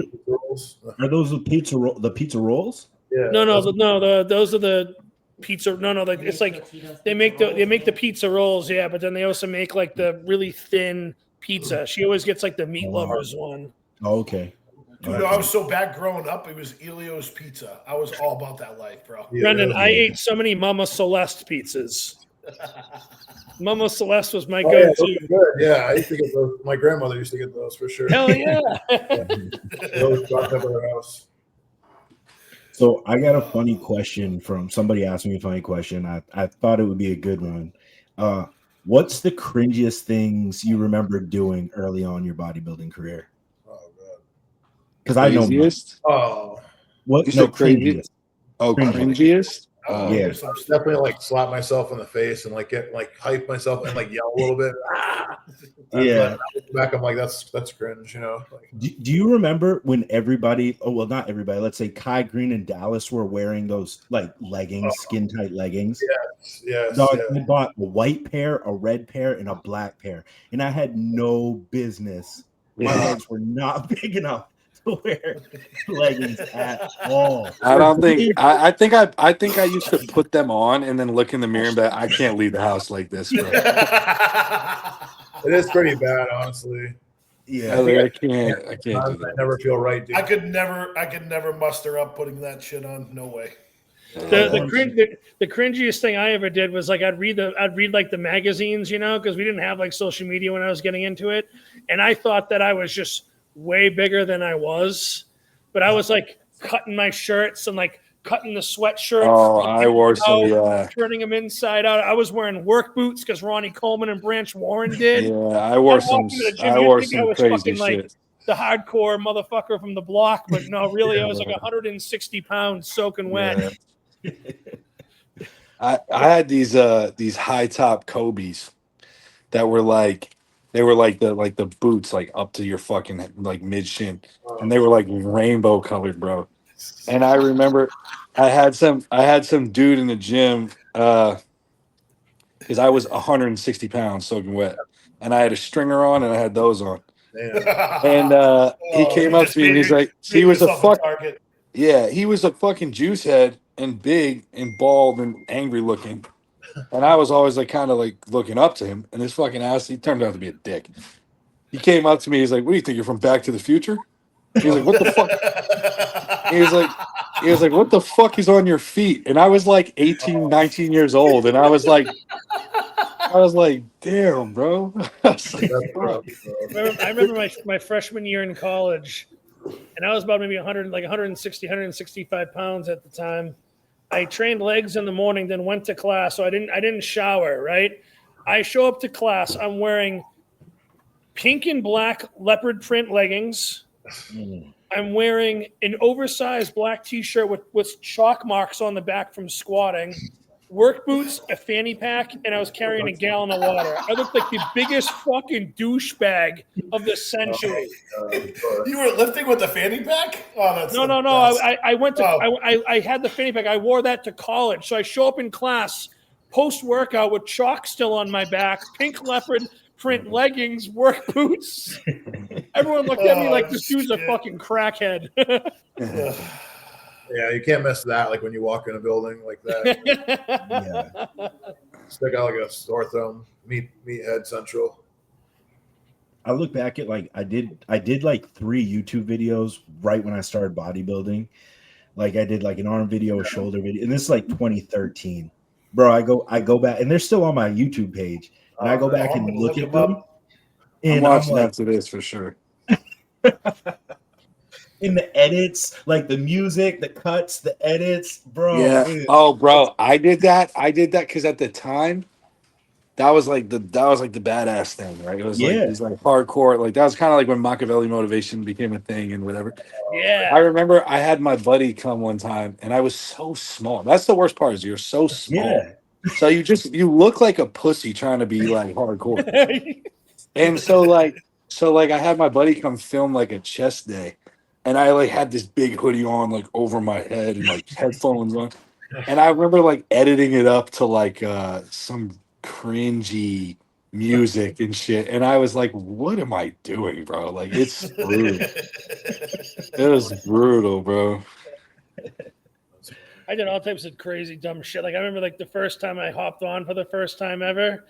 Are those the pizza rolls? Yeah. No. Those are the pizza. No. Like it's like they make the pizza rolls. Yeah, but then they also make like the really thin pizza. She always gets like the meat lovers one. Oh, okay. Dude, I was so bad growing up. It was Elio's Pizza. I was all about that life, bro. Yeah, Brendan, yeah. I ate so many Mama Celeste pizzas. Mama Celeste was my Oh, yeah, those go-to. are good. Yeah, I used to get those. My grandmother used to get those for sure. Hell yeah! Those dropped up at our house. So I got a funny question from somebody asked me a funny question. I thought it would be a good one. What's the cringiest things you remember doing early on in your bodybuilding career? Oh god. Because I know craziest. Oh, what You no said crazy? cringiest. Oh, cringiest. Yeah. definitely like slap myself in the face and like get like hype myself and like yell a little bit. And Yeah. back, I'm like that's cringe, you know. Like, Do you remember when everybody, oh well, not everybody, let's say Kai Green and Dallas were wearing those like leggings, skin tight leggings? yes, Dog, yeah. I bought a white pair, a red pair, and a black pair, and I had no business. My Yeah. legs were not big enough to wear leggings at all. I don't think. I think I used to put them on and then look in the mirror and be like, I can't leave the house like this, bro. It is pretty bad, honestly. Yeah, I can't do I that. never feel right, dude. I could never muster up putting that shit on. No way. The cringiest thing I ever did was like I'd read like the magazines, you know, because we didn't have like social media when I was getting into it, and I thought that I was just way bigger than I was, but I was like cutting my shirts and like cutting the sweatshirt. Oh, I wore some. Yeah, turning them inside out. I was wearing work boots because Ronnie Coleman and Branch Warren did. yeah. I wore I'd some. walk into the gym, I you'd wore think I some was crazy fucking, like, shit. the hardcore motherfucker from the block, but no, really, I was like 160 pounds soaking wet. Yeah. I had these high top Kobe's that were like the boots like up to your fucking like mid shin, and they were like rainbow colored, bro. And I remember I had some dude in the gym because I was 160 pounds soaking wet, and I had a stringer on and I had those on. And he came up to me and he's like, he was a fucking juice head and big and bald and angry looking. And I was always like kind of like looking up to him. And this fucking ass, he turned out to be a dick. He came up to me, he's like, "What do you think? You're from Back to the Future?" He was like, "What the fuck?" He was like, "What the fuck is on your feet?" And I was like 18, 19 years old. And I was like, damn, bro. I remember my freshman year in college, and I was about maybe 160, 165 pounds at the time. I trained legs in the morning, then went to class. So I didn't shower, right? I show up to class. I'm wearing pink and black leopard print leggings. I'm wearing an oversized black t-shirt with chalk marks on the back from squatting, work boots, a fanny pack, and I was carrying a gallon of water. I looked like the biggest fucking douchebag of the century. You were lifting with a fanny pack? Oh, that's no. I went to I had the fanny pack. I wore that to college. So I show up in class post-workout with chalk still on my back, pink leopard print leggings, work boots. Everyone looked at me like this dude's a fucking crackhead. Yeah, you can't miss that. Like when you walk in a building like that, stick out like a sore thumb. Meathead Central. I look back at like I did like 3 YouTube videos right when I started bodybuilding. Like I did like an arm video, a shoulder video, and this is like 2013. Bro, I go back, and they're still on my YouTube page. And I go back and look at them. And I'm watching after this for sure. In the edits, like the music, the cuts, the edits, bro. Yeah. Oh, bro, I did that because at the time, that was like the badass thing, right? It was like these like hardcore, like that was kind of like when Machiavelli motivation became a thing and whatever. Yeah. I remember I had my buddy come one time, and I was so small. That's the worst part is you're so small. Yeah. So you look like a pussy trying to be like hardcore. And so I had my buddy come film like a chest day, and I like had this big hoodie on like over my head and like headphones on. And I remember like editing it up to like some cringy music and shit. And I was like, what am I doing, bro? Like it's brutal. It was brutal, bro. I did all types of crazy dumb shit. Like I remember like the first time I hopped on for the first time ever,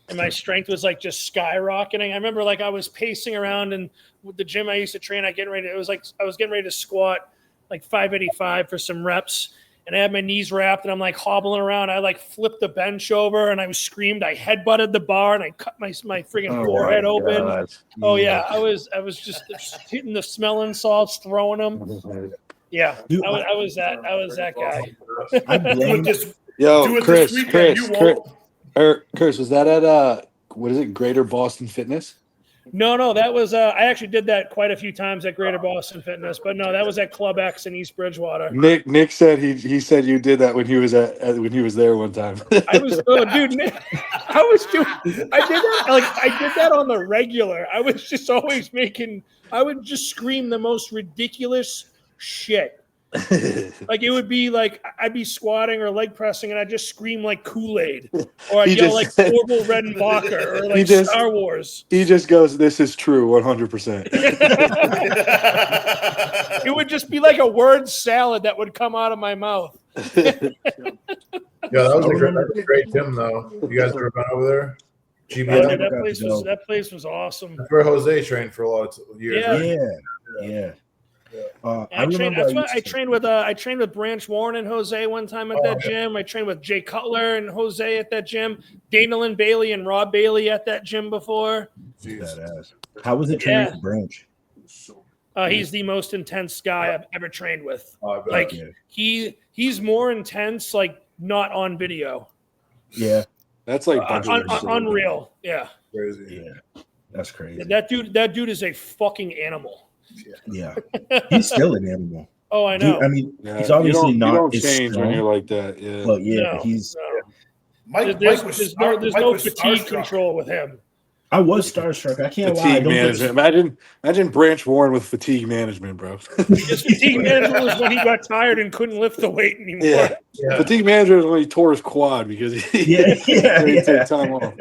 and my strength was like just skyrocketing. I remember like I was pacing around, and with the gym I used to train, it was like I was getting ready to squat like 585 for some reps, and I had my knees wrapped, and I'm like hobbling around. I like flipped the bench over, and I screamed. I headbutted the bar, and I cut my friggin' forehead open. God. Oh yeah, I was just hitting the smelling salts, throwing them. Yeah, dude, I was that guy. I blame Chris, was that at what is it, Greater Boston Fitness? No, that was I actually did that quite a few times at Greater Boston Fitness, but no, that was at Club X in East Bridgewater. Nick said he said you did that when he was when he was there one time. I did that on the regular. I was just always I would just scream the most ridiculous shit. Like it would be like I'd be squatting or leg pressing and I'd just scream like Kool-Aid, or I'd yell like Orville Redenbacher or like Star Wars. He just goes, "This is true 100%." It would just be like a word salad that would come out of my mouth. Yeah, that was a great gym though. You guys ever been over there? That place was awesome. That's where Jose trained for a lot of years. Yeah. I trained with Branch Warren and Jose one time at that gym. I trained with Jay Cutler and Jose at that gym. Dana Lynn Bailey and Rob Bailey at that gym before. Badass. How was it training with Branch? He's the most intense guy I've ever trained with. He's more intense, like not on video. Yeah, that's like unreal. Yeah, crazy. Yeah, that's crazy. That dude is a fucking animal. Yeah, he's still an animal. Oh, I know. Dude, I mean, he's obviously not. You don't change when you're like that. Yeah. Well, yeah, he's. There's no fatigue control with him. I was starstruck. I can't lie. I Fatigue don't management. Imagine Branch Warren with fatigue management, bro. His fatigue management was when he got tired and couldn't lift the weight anymore. Yeah. Fatigue management was when he tore his quad because he didn't take time off.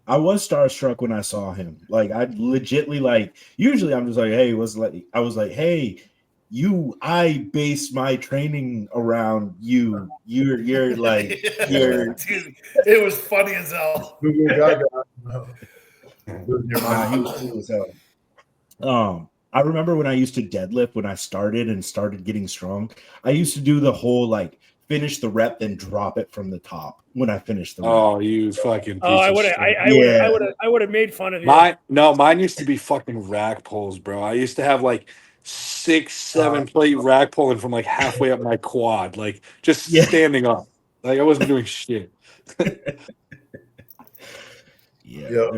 I was starstruck when I saw him. Like I legitly like. Usually I'm just like, hey, I was like, hey, I base my training around you. You're like you're. Dude, it was funny as hell. He was I remember when I used to deadlift when I started getting strong. I used to do the whole like finish the rep then drop it from the top when I finished the rep. Oh, you fucking piece I of would shit. have made fun of you. Mine used to be fucking rack pulls, bro. I used to have like 6-7 plate rack pulling from like halfway up my quad, like just standing up. Like I wasn't doing shit. There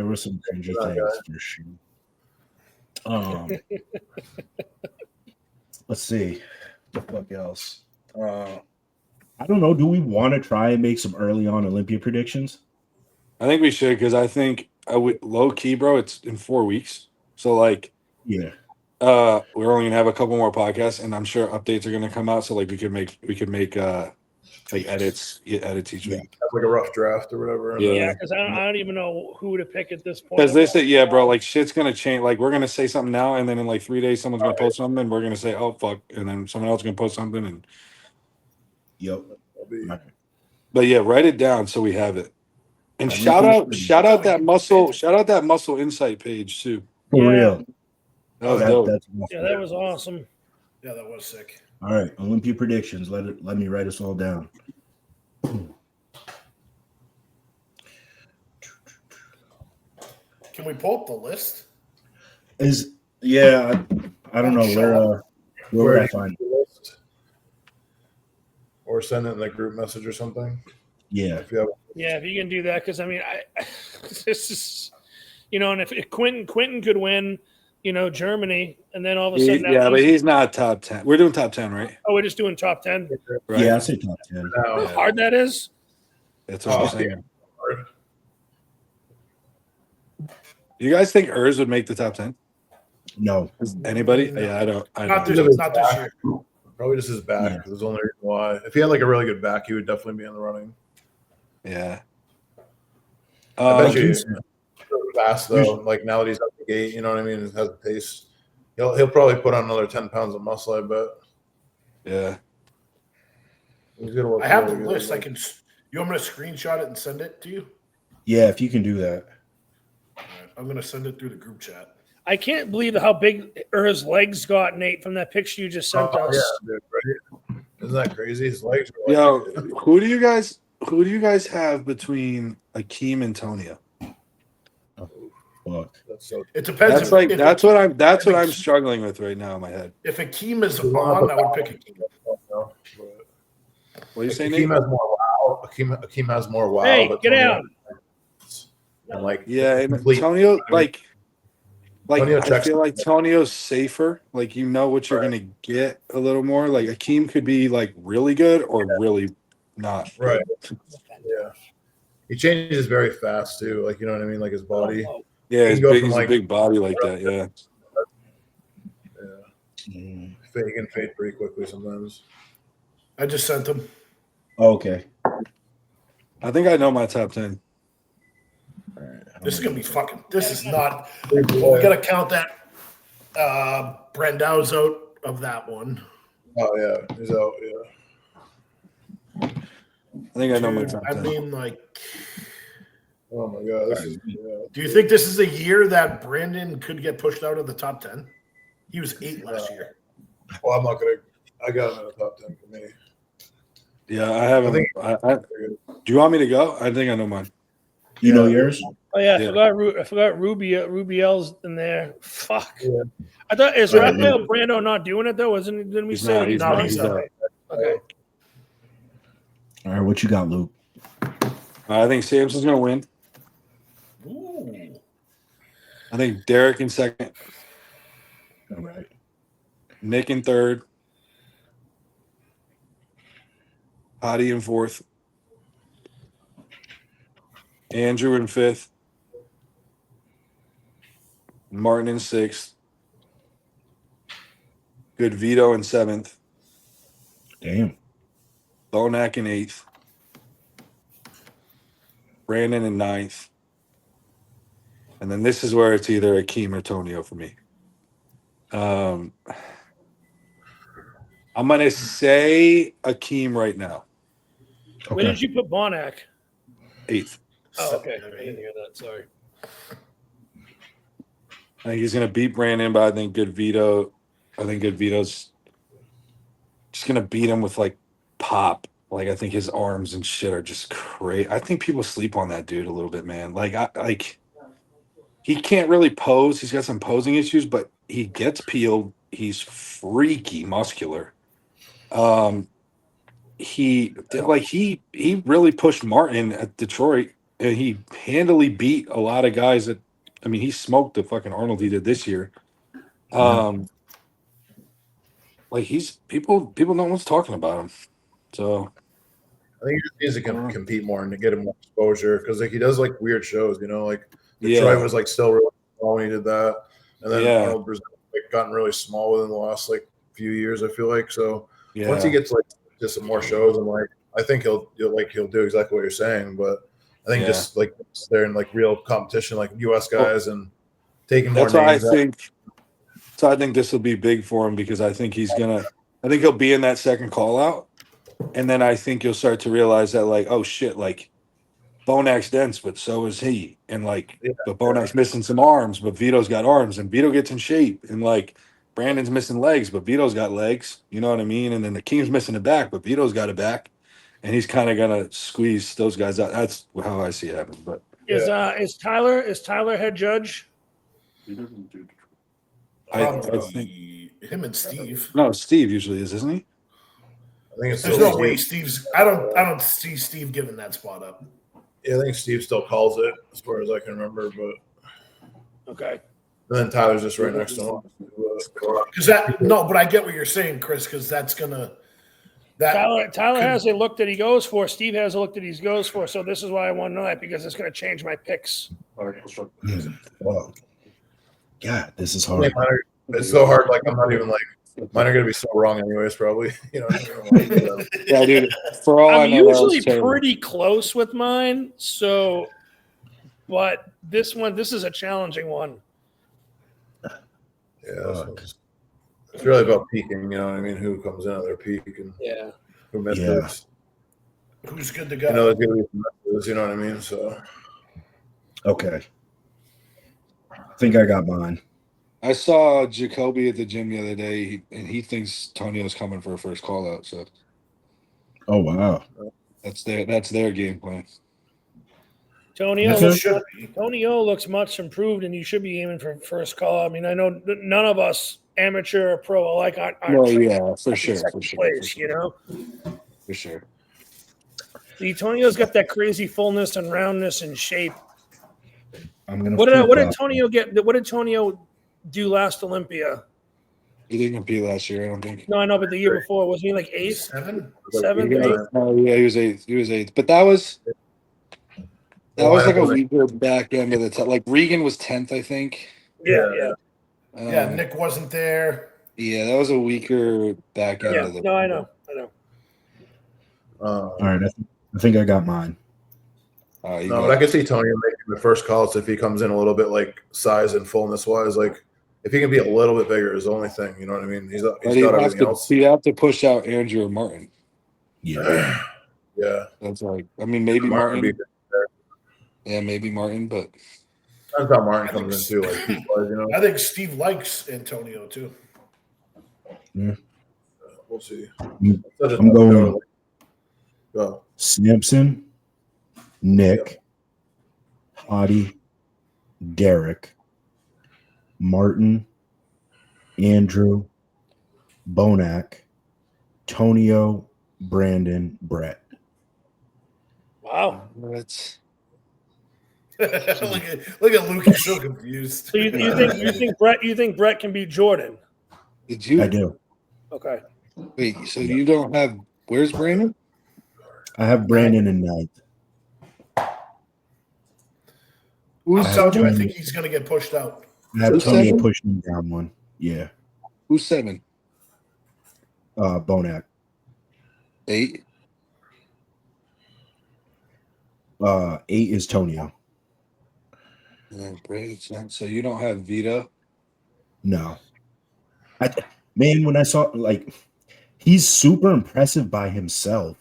were some cringy things for sure. Let's see. What the fuck else? I don't know. Do we want to try and make some early on Olympia predictions? I think we should because I think low key, bro. It's in 4 weeks, so like, yeah. We're only gonna have a couple more podcasts, and I'm sure updates are gonna come out. So like, we could make like edits each week. Have like a rough draft or whatever. Yeah, because I don't even know who to pick at this point. Because they say, yeah, bro, like shit's gonna change. Like we're gonna say something now, and then in like 3 days, someone's gonna post something, and we're gonna say, oh fuck, and then someone else is gonna post something, and But yeah, write it down so we have it. And shout out that muscle insight page too. For real. That was dope. That was awesome. Yeah, that was sick. All right, Olympia predictions. Let me write us all down. Can we pull up the list? I don't know where would I find it? Or send it in the group message or something. Yeah. If you can do that, because I mean, this is, and if Quentin could win, Germany, and then all of a sudden, but he's not top 10. We're doing top 10, right? Oh, we're just doing top 10. Right? Yeah, I say top 10. How hard that is? That's what I'm saying. You guys think Urs would make the top 10? No. Anybody? Yeah, I don't. Not this year. Probably just his back. Yeah. There's only reason why. If he had like a really good back, he would definitely be in the running. Yeah. I bet you fast though. Like now that he's at the gate, you know what I mean? Has the pace. He'll probably put on another 10 pounds of muscle, I bet. Yeah. I have the list. I can. You want me to screenshot it and send it to you? Yeah, if you can do that. All right, I'm gonna send it through the group chat. I can't believe how big Urs' legs got, Nate, from that picture you just sent us. Yeah, dude, right? Isn't that crazy? His legs are who do you guys have between Akeem and Tonio? Oh, fuck. It depends. That's what I'm struggling with right now in my head. If Akeem is on, I would pick Akeem. What are you saying, Akeem Nate? has more wow. Akeem has more wow. Hey, but get out. And like, and Tonio, I feel like Tonio's safer. Like, what you're gonna get a little more. Like Akeem could be like really good or really not. Right. Yeah. He changes very fast too. Like, you know what I mean? Like his body. Yeah, he's a big body like that. Yeah. Yeah. He can fade pretty quickly sometimes. I just sent him. Okay. I think I know my top 10. All right. This is gonna be fucking. This is not. Well, we gotta count that. Brandau's out of that one. Oh yeah, he's out. Yeah. I think I know my top 10. I mean, like. Oh my god. Do you think this is a year that Brandon could get pushed out of the top 10? He was 8 last year. Well, I'm not gonna. I got him in the top 10 for me. Yeah, I haven't. Do you want me to go? I think I know mine. You know yours? Oh yeah, I forgot Rubiel's in there. Fuck. Yeah. I thought is Rafael Brando not doing it though? Didn't we say he's not? He's not. Okay. All right, what you got, Luke? I think Samson's gonna win. Ooh. I think Derek in second. All right. Nick in third. Hottie in fourth. Andrew in fifth. Martin in 6th. Good Vito in 7th. Damn. Bonac in 8th. Brandon in 9th. And then this is where it's either Akeem or Tonio for me. I'm going to say Akeem right now. Where did you put Bonac? 8th. Oh, okay. I didn't hear that. Sorry. I think he's going to beat Brandon, but I think Good Vito's just going to beat him with, like, pop. Like, I think his arms and shit are just crazy. I think people sleep on that dude a little bit, man. Like, he can't really pose. He's got some posing issues, but he gets peeled. He's freaky muscular. He really pushed Martin at Detroit, and he handily beat a lot of guys that, I mean, he smoked the fucking Arnold he did this year. Like, he's people don't know what's talking about him. So I think he just needs to compete more and to get him more exposure, because like he does like weird shows, like Detroit was like still really small when he did that, and then Arnold Brazil like gotten really small within the last like few years. I feel like once he gets like just some more shows, and like I think he'll do exactly what you're saying, but I think just like they're in like real competition, like U.S. guys, and taking more. That's why I think. So I think this will be big for him, because I think he'll be in that second call out. And then I think you'll start to realize that, like, oh shit, like Bonac's dense, but so is he. And like, but Bonac's missing some arms, but Vito's got arms, and Vito gets in shape. And like, Brandon's missing legs, but Vito's got legs. You know what I mean? And then the King's missing a back, but Vito's got a back. And he's kind of gonna squeeze those guys out. That's how I see it happen. But is Tyler head judge? I think him and Steve. No, Steve usually is, isn't he? I think it's There's no way Steve's. I don't see Steve giving that spot up. Yeah, I think Steve still calls it, as far as I can remember. But okay. And then Tyler's just right next to him. But I get what you're saying, Chris, because that's gonna. Tyler has a look that he goes for. Steve has a look that he goes for. So this is why I want to know that, because it's going to change my picks. Wow. God, this is hard. It's so hard. Like, I'm not even like, mine are going to be so wrong anyways, probably. Yeah, dude. For all I'm usually pretty close with mine. So, but this is a challenging one. Yeah. It's really about peaking, you know what I mean? Who comes in at their peak and who misses. Yeah. Who's good to go? There's going to be some misses, you know what I mean? So, okay. I think I got mine. I saw Jacoby at the gym the other day, and he thinks Tonio's coming for a first call out. So, oh wow, that's their game plan. Tonio looks much improved, and you should be aiming for first call. I mean, I know none of us, amateur or pro, alike, aren't for sure, place, you know, for sure. See, Tonio's got that crazy fullness and roundness and shape. What did Tonio get? What did Tonio do last Olympia? He didn't compete last year, I don't think. No, I know, but the year before, wasn't he like 8th? 7th? 8th? Oh yeah, he was 8th. He was 8th. But that was like a weaker back end of the top. Like Regan was 10th, I think. Yeah. Nick wasn't there. Yeah, that was a weaker back end of the. No, I know. All right, I think I got mine. But I could see Tonio making the first calls if he comes in a little bit like size and fullness wise. Like if he can be a little bit bigger is the only thing. You know what I mean? He's got everything else. You have to push out Andrew or Martin. Yeah. Yeah. That's like, I mean, maybe Martin. Yeah, maybe Martin, but depends how Martin comes in too. Like you know, I think Steve likes Antonio too. Yeah. We'll see. I'm going Sampson, Nick, Hottie, Derek, Martin, Andrew, Bonac, Tonio, Brandon, Brett. Wow. That's look at Luke, he's so confused. So you think Brett can beat Jordan? Did you? I do. Okay. Wait, so you don't have where's Brandon? I have Brandon in 9th. I think he's going to get pushed out. I have Who's Tony 7? pushing him down 1. Yeah. Who's 7? Bonac. 8. 8 is Tonio. Yeah, great. So you don't have Vito? No. Man, when I saw he's super impressive by himself.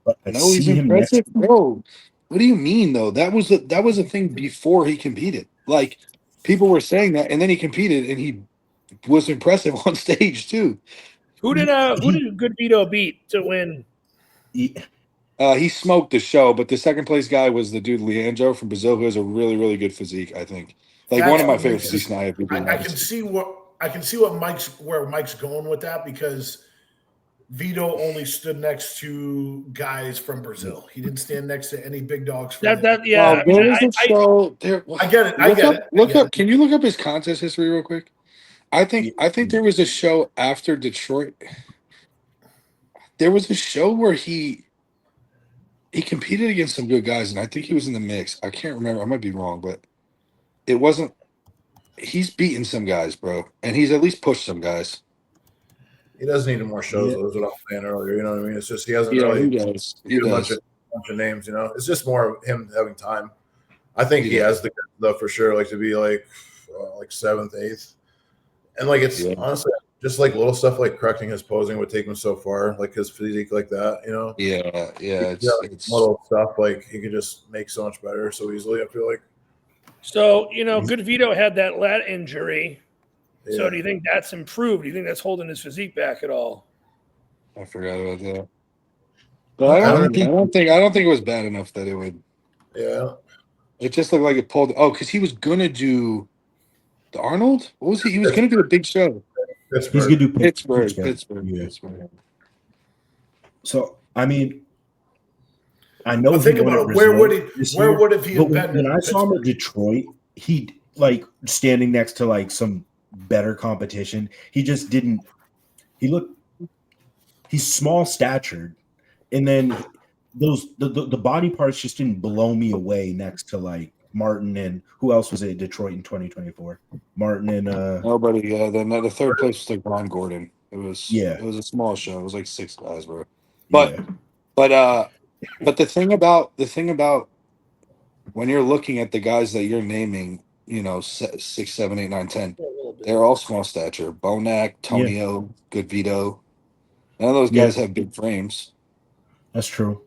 But I No, he's see him next. impressive, bro. What do you mean though? That was a thing before he competed. Like people were saying that, and then he competed, and he was impressive on stage too. Who did Good Vito beat to win? He smoked the show, but the second place guy was the dude Leandro from Brazil, who has a really, really good physique. I think one of my favorite physiques. I can see what Mike's going with that, because Vito only stood next to guys from Brazil. He didn't stand next to any big dogs. Yeah. I get it. Look up. Can you look up his contest history real quick? I think there was a show after Detroit. There was a show where he competed against some good guys, and I think he was in the mix. I can't remember. I might be wrong, but it wasn't. He's beaten some guys, bro, and he's at least pushed some guys. He does need more shows. Yeah. That's what I was saying earlier. You know what I mean? It's just he hasn't really. He does. A bunch of names. You know, it's just more of him having time. I think he has the stuff for sure. Like to be like 7th, 8th, and it's honestly just little stuff like correcting his posing would take him so far. Like his physique, like that. You know? Yeah. It's little stuff he could just make so much better so easily. I feel like. So Good Vito had that lat injury. Yeah. So do you think that's improved? Do you think that's holding his physique back at all? I forgot about that. But I don't think it was bad enough that it would. Yeah. It just looked like it pulled. Oh, because he was gonna do the Arnold. What was he? He was gonna do a big show. He's gonna do Pittsburgh. Yeah. Pittsburgh. So I mean, I know. Think about it. Where would he have been? When I saw him at Detroit, he standing next to some better competition. He just didn't. He's small statured, and then the body parts just didn't blow me away next to Martin and who else was at Detroit in 2024? Martin and nobody. Then the third place was Ron Gordon. It was It was a small show. It was 6 guys, bro. But the thing about when you're looking at the guys that you're naming, 6, 7, 8, 9, 10, they're all small stature. Bonac, Tonio, Good Vito. None of those guys have big frames. That's true.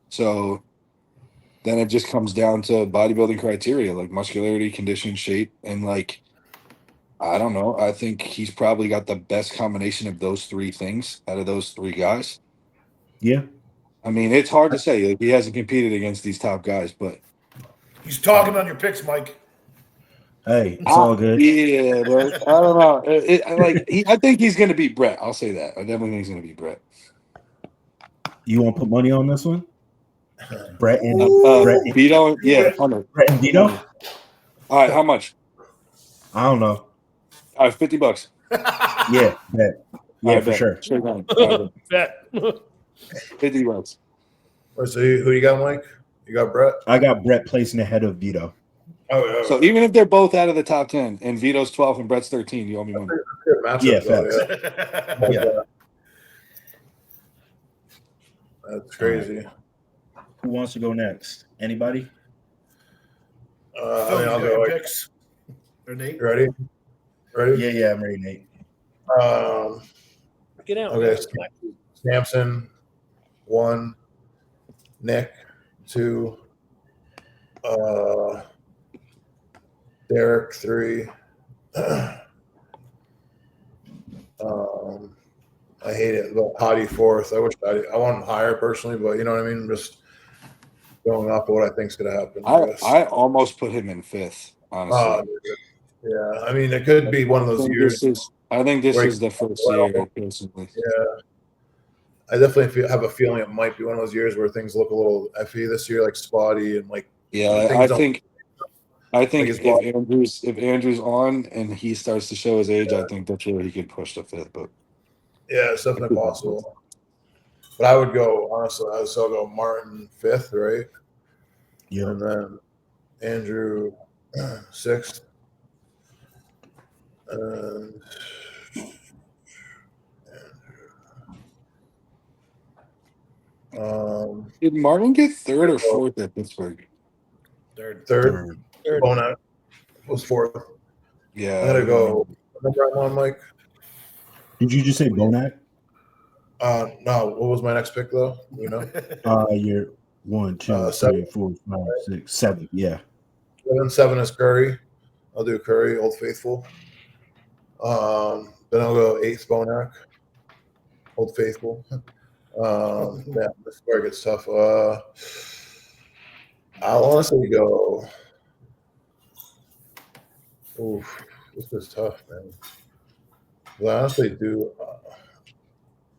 So then it just comes down to bodybuilding criteria, like muscularity, condition, shape, and I don't know. I think he's probably got the best combination of those 3 things out of those 3 guys. Yeah. I mean, it's hard to say. He hasn't competed against these top guys, but he's talking on your picks, Mike. Hey, it's all good. Yeah, but I don't know. I think he's going to beat Brett. I'll say that. I definitely think he's going to beat Brett. You want to put money on this one? Brett and Vito? Yeah, 100. Brett and Vito? All right, how much? I don't know. All right, $50. Yeah, bet. Yeah, for sure. Bet. $50. So who you got, Mike? You got Brett? I got Brett placing ahead of Vito. Oh. So even if they're both out of the top 10 and Vito's 12 and Brett's 13, you owe me money. Yeah, facts. Yeah. That's crazy. Who wants to go next? Anybody? I'll go. Picks. Or Nate? Ready? Yeah, I'm ready, Nate. Get out. Okay. Samson, 1. Nick, 2. Derek, 3. I hate it, but Hottie 4th. I wish I want him higher personally, but you know what I mean? Just going off of what I think is going to happen. I almost put him in 5th, honestly. Yeah, I mean, it could be one of those years. I think this is the first year, personally. Yeah. I definitely have a feeling it might be one of those years where things look a little iffy this year, spotty and I think if Andrew's on and he starts to show his age, I think that's where he could push to 5th. But yeah, it's definitely possible. But I would go honestly. I would still go Martin 5th, right? Yeah, and then Andrew 6th. Did Martin get third or fourth at Pittsburgh? Third. Bonak was fourth. Yeah. I'm gonna go. Number I'm on, Mike. Did you just say Bonak? No. What was my next pick though? You know. You're 1, 2, 3, 4, 5, 6, 7. Yeah. 7 is Curry. I'll do Curry, Old Faithful. Then I'll go 8th Bonak, Old Faithful. Yeah, this is where it gets tough. I'll honestly go. Oof, this is tough, man. I honestly do.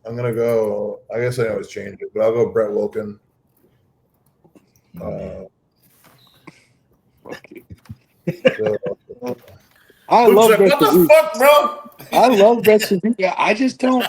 I'm gonna go. I guess I always change it, but I'll go Brett Wilkin. I love What Brett's the physique. fuck, bro? I love Brett's physique. Yeah, I just don't.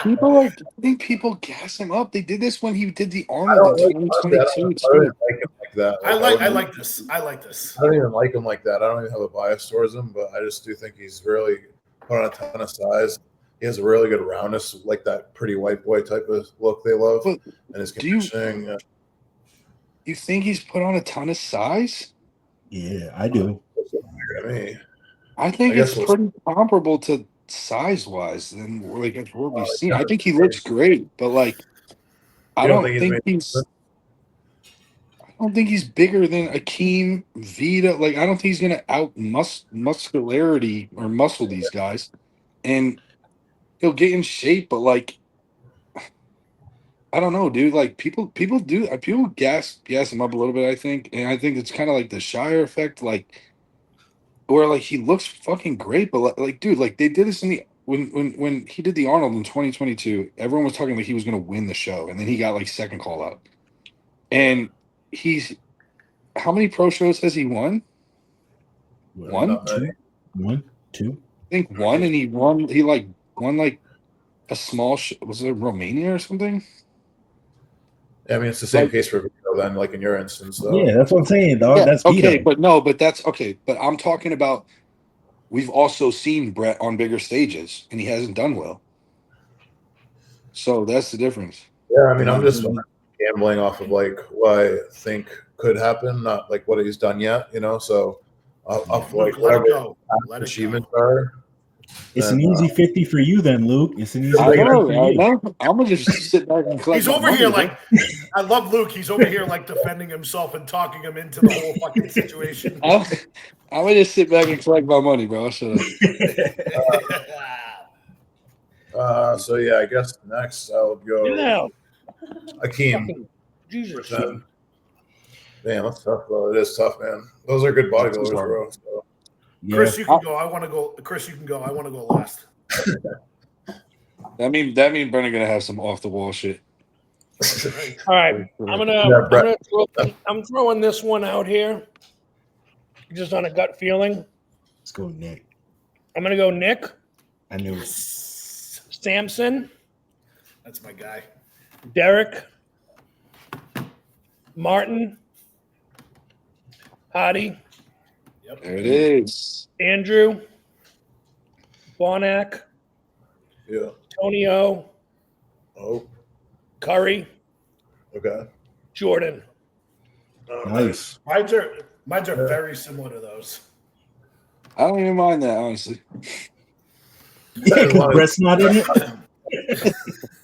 I think people gas him up. They did this when he did the Arnold in 2022. I don't even like him like that. I like this. I like this. I don't even like him like that. I don't even have a bias towards him, but I just do think he's really put on a ton of size. He has a really good roundness, like that pretty white boy type of look they love. But and his conditioning. You think he's put on a ton of size? Yeah, I do. I think it's pretty comparable to size-wise than like what we've seen. I think he looks great, but like I don't think he's bigger than Akeem, Vita. Like I don't think he's gonna out muscularity or muscle these guys, and he'll get in shape. But like I don't know, dude. Like people gas him up a little bit. I think, and I think it's kind of like the Shire effect, like. Where like he looks fucking great, but like dude, like they did this in the when he did the Arnold in 2022, everyone was talking like he was gonna win the show, and then he got like second call out. And he's how many pro shows has he won? One, two. I think one, and he won like a small was it Romania or something? I mean, it's the same case for Vito then, like in your instance, though. Yeah, that's what I'm saying, dog. Yeah, that's okay, Vito. but that's okay. But I'm talking about we've also seen Brett on bigger stages, and he hasn't done well. So that's the difference. Yeah, I mean, I'm just gambling off of like what I think could happen, not like what he's done yet, you know. So I'll like whatever achievements are. It's an easy 50 for you, then, Luke. It's an easy 50 for you. I'm gonna just sit back and collect. He's over here like I love Luke. He's over here like defending himself and talking him into the whole fucking situation. I'm gonna just sit back and collect my money, bro. Shut up. So yeah, I guess next I'll go Akeem. Jesus. Man, that's tough, bro. It is tough, man. Those are good bodybuilders, bro. So. Yeah. Chris, you can go. I want to go. Chris, you can go. I want to go last. That mean Brennan gonna have some off the wall shit. All right, I'm throwing this one out here, just on a gut feeling. Let's go, Nick. I'm gonna go Nick. I knew it. Samson. That's my guy. Derek. Martin. Hadi. Yep. There it is. Andrew. Bonak. Yeah. Tony O. Oh. Curry. Okay. Jordan. Oh, nice. Mine's are very similar to those. I don't even mind that, honestly. Yeah, because Brett's not in it.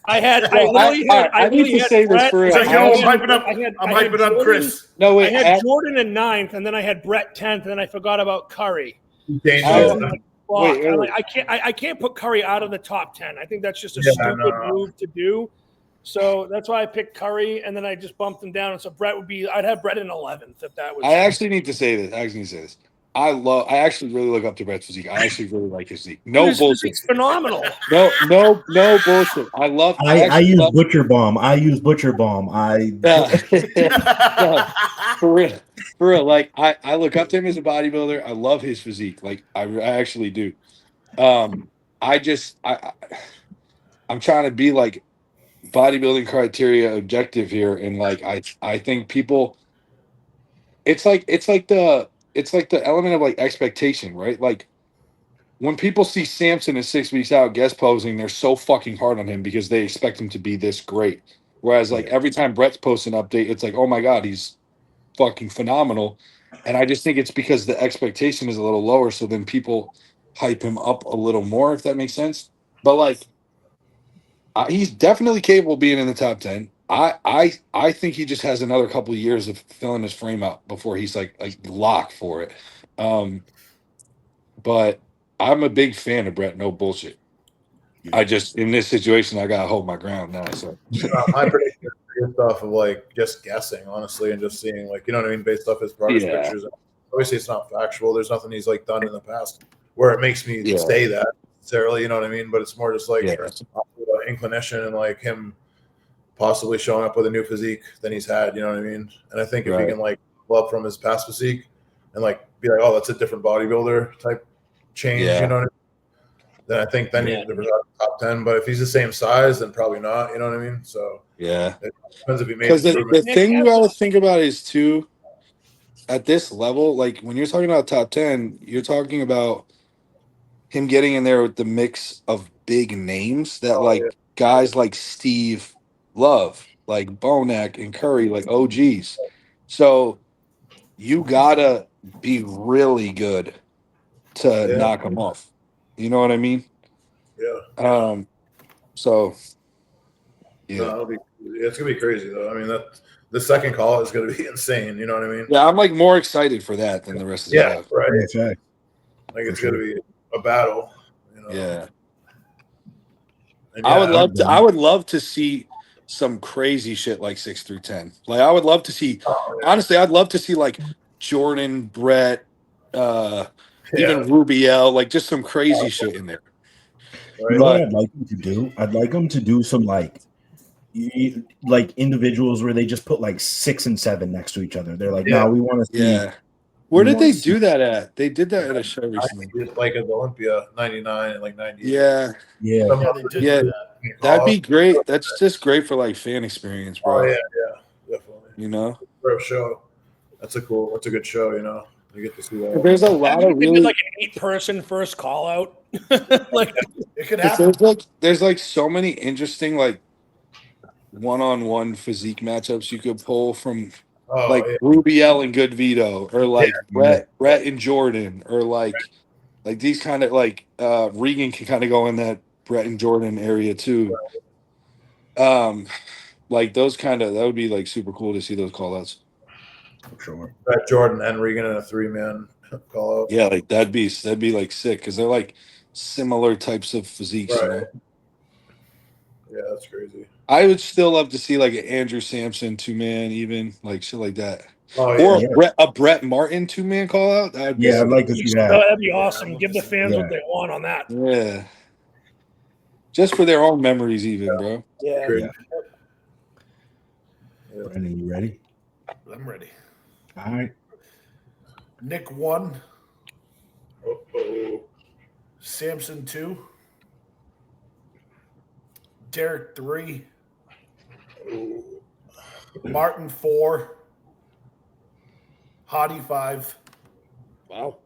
I need to say this for real. I'm hyping up Chris. No, wait. I had Jordan in 9th, and then I had Brett 10th, and then I forgot about Curry. I can't put Curry out of the top 10. I think that's just a stupid move to do. So that's why I picked Curry, and then I just bumped him down. And so I'd have Brett in 11th if that was. I actually need to say this. I actually really look up to Brett's physique. I actually really like his physique. No bullshit. It's phenomenal. No bullshit. I use Butcher Bomb. For real. Like I look up to him as a bodybuilder. I love his physique. Like I actually do. I'm trying to be like bodybuilding criteria objective here, and like I think people. It's like the element of like expectation, right? Like when people see Samson at 6 weeks out guest posing, they're so fucking hard on him because they expect him to be this great. Whereas like every time Brett's posts an update, it's like, oh my God, he's fucking phenomenal. And I just think it's because the expectation is a little lower. So then people hype him up a little more, if that makes sense. But like, he's definitely capable of being in the top 10. I think he just has another couple of years of filling his frame out before he's like locked for it. But I'm a big fan of Brett. No bullshit. I just in this situation I gotta hold my ground now. So my prediction is based off of like just guessing, honestly, and just seeing like, you know what I mean, based off his progress pictures. Obviously, it's not factual. There's nothing he's like done in the past where it makes me say that necessarily. You know what I mean? But it's more just like inclination and like him possibly showing up with a new physique than he's had. You know what I mean? And I think if he can like love from his past physique and like be like, oh, that's a different bodybuilder type change. You know what I mean? Then I think then he's the top 10. But if he's the same size, then probably not. You know what I mean? So it depends if he made because the thing you got to think about is too at this level, like when you're talking about top 10, you're talking about him getting in there with the mix of big names that guys like Steve love, like Bonac and Curry, like OGs. So you gotta be really good to knock him off. You know what I mean? Yeah. So no, it's gonna be crazy though. I mean, that the second call is gonna be insane. You know what I mean? Yeah, I'm like more excited for that than the rest of the stuff. Right. Like it's gonna be a battle. You know? Yeah. And I would love to see some crazy shit like 6 through 10. Like I would love to see honestly, I'd love to see like Jordan, Brett, even Rubiel, like just some crazy shit in there. You know what I'd like him to do? I'd like him to do some like individuals where they just put like 6 and 7 next to each other. They're like, no, we want to see. Yeah. Where did they do that at? They did that at a show recently. Like at the Olympia 99 and like 98. Yeah. That'd be great. That's just great for like fan experience, bro. Oh, yeah, definitely. You know? For a show. That's a good show, you know. You get to see that. There's a lot of really like an 8-person first call out. Like it could happen. There's like so many interesting like one-on-one physique matchups you could pull from Rubiel and Good Vito, or like Brett and Jordan, or like these kind of like Regan can kind of go in that Brett and Jordan area too. Like those that would be like super cool to see those call outs. For sure. Brett, Jordan, and Regan in a 3-man call out. Yeah, like that'd be like sick because they're like similar types of physiques. You know? Yeah, that's crazy. I would still love to see like an Andrew Sampson 2-man, even like shit like that. Oh, or a Brett Martin 2-man call out. I'd like to see that. That'd be awesome. Give the fans what they want on that. Yeah. Just for their own memories, even, bro. Yeah. Brandon, you ready? I'm ready. All right. Nick 1. Uh-oh. Samson 2. Derek 3. Martin 4. Hottie 5. Wow.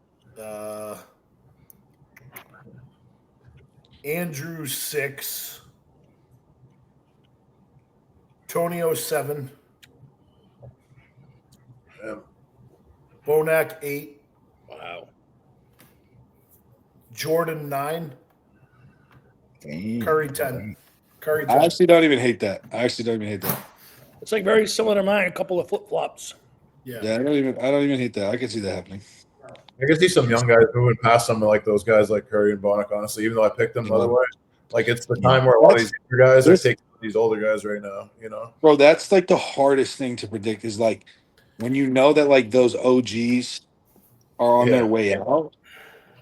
Andrew 6. Tonio 7. Bonac 8. Wow. Jordan 9. Dang. Curry 10. Curry 10. I actually don't even hate that. It's like very similar to mine. A couple of flip flops. Yeah, I don't even hate that. I can see that happening. I can see some young guys moving past some of like those guys like Curry and Bonac, honestly, even though I picked them the other way. Like it's the time where a lot of these younger guys are taking these older guys right now, you know. Bro, that's like the hardest thing to predict is like when you know that like those OGs are on their way out,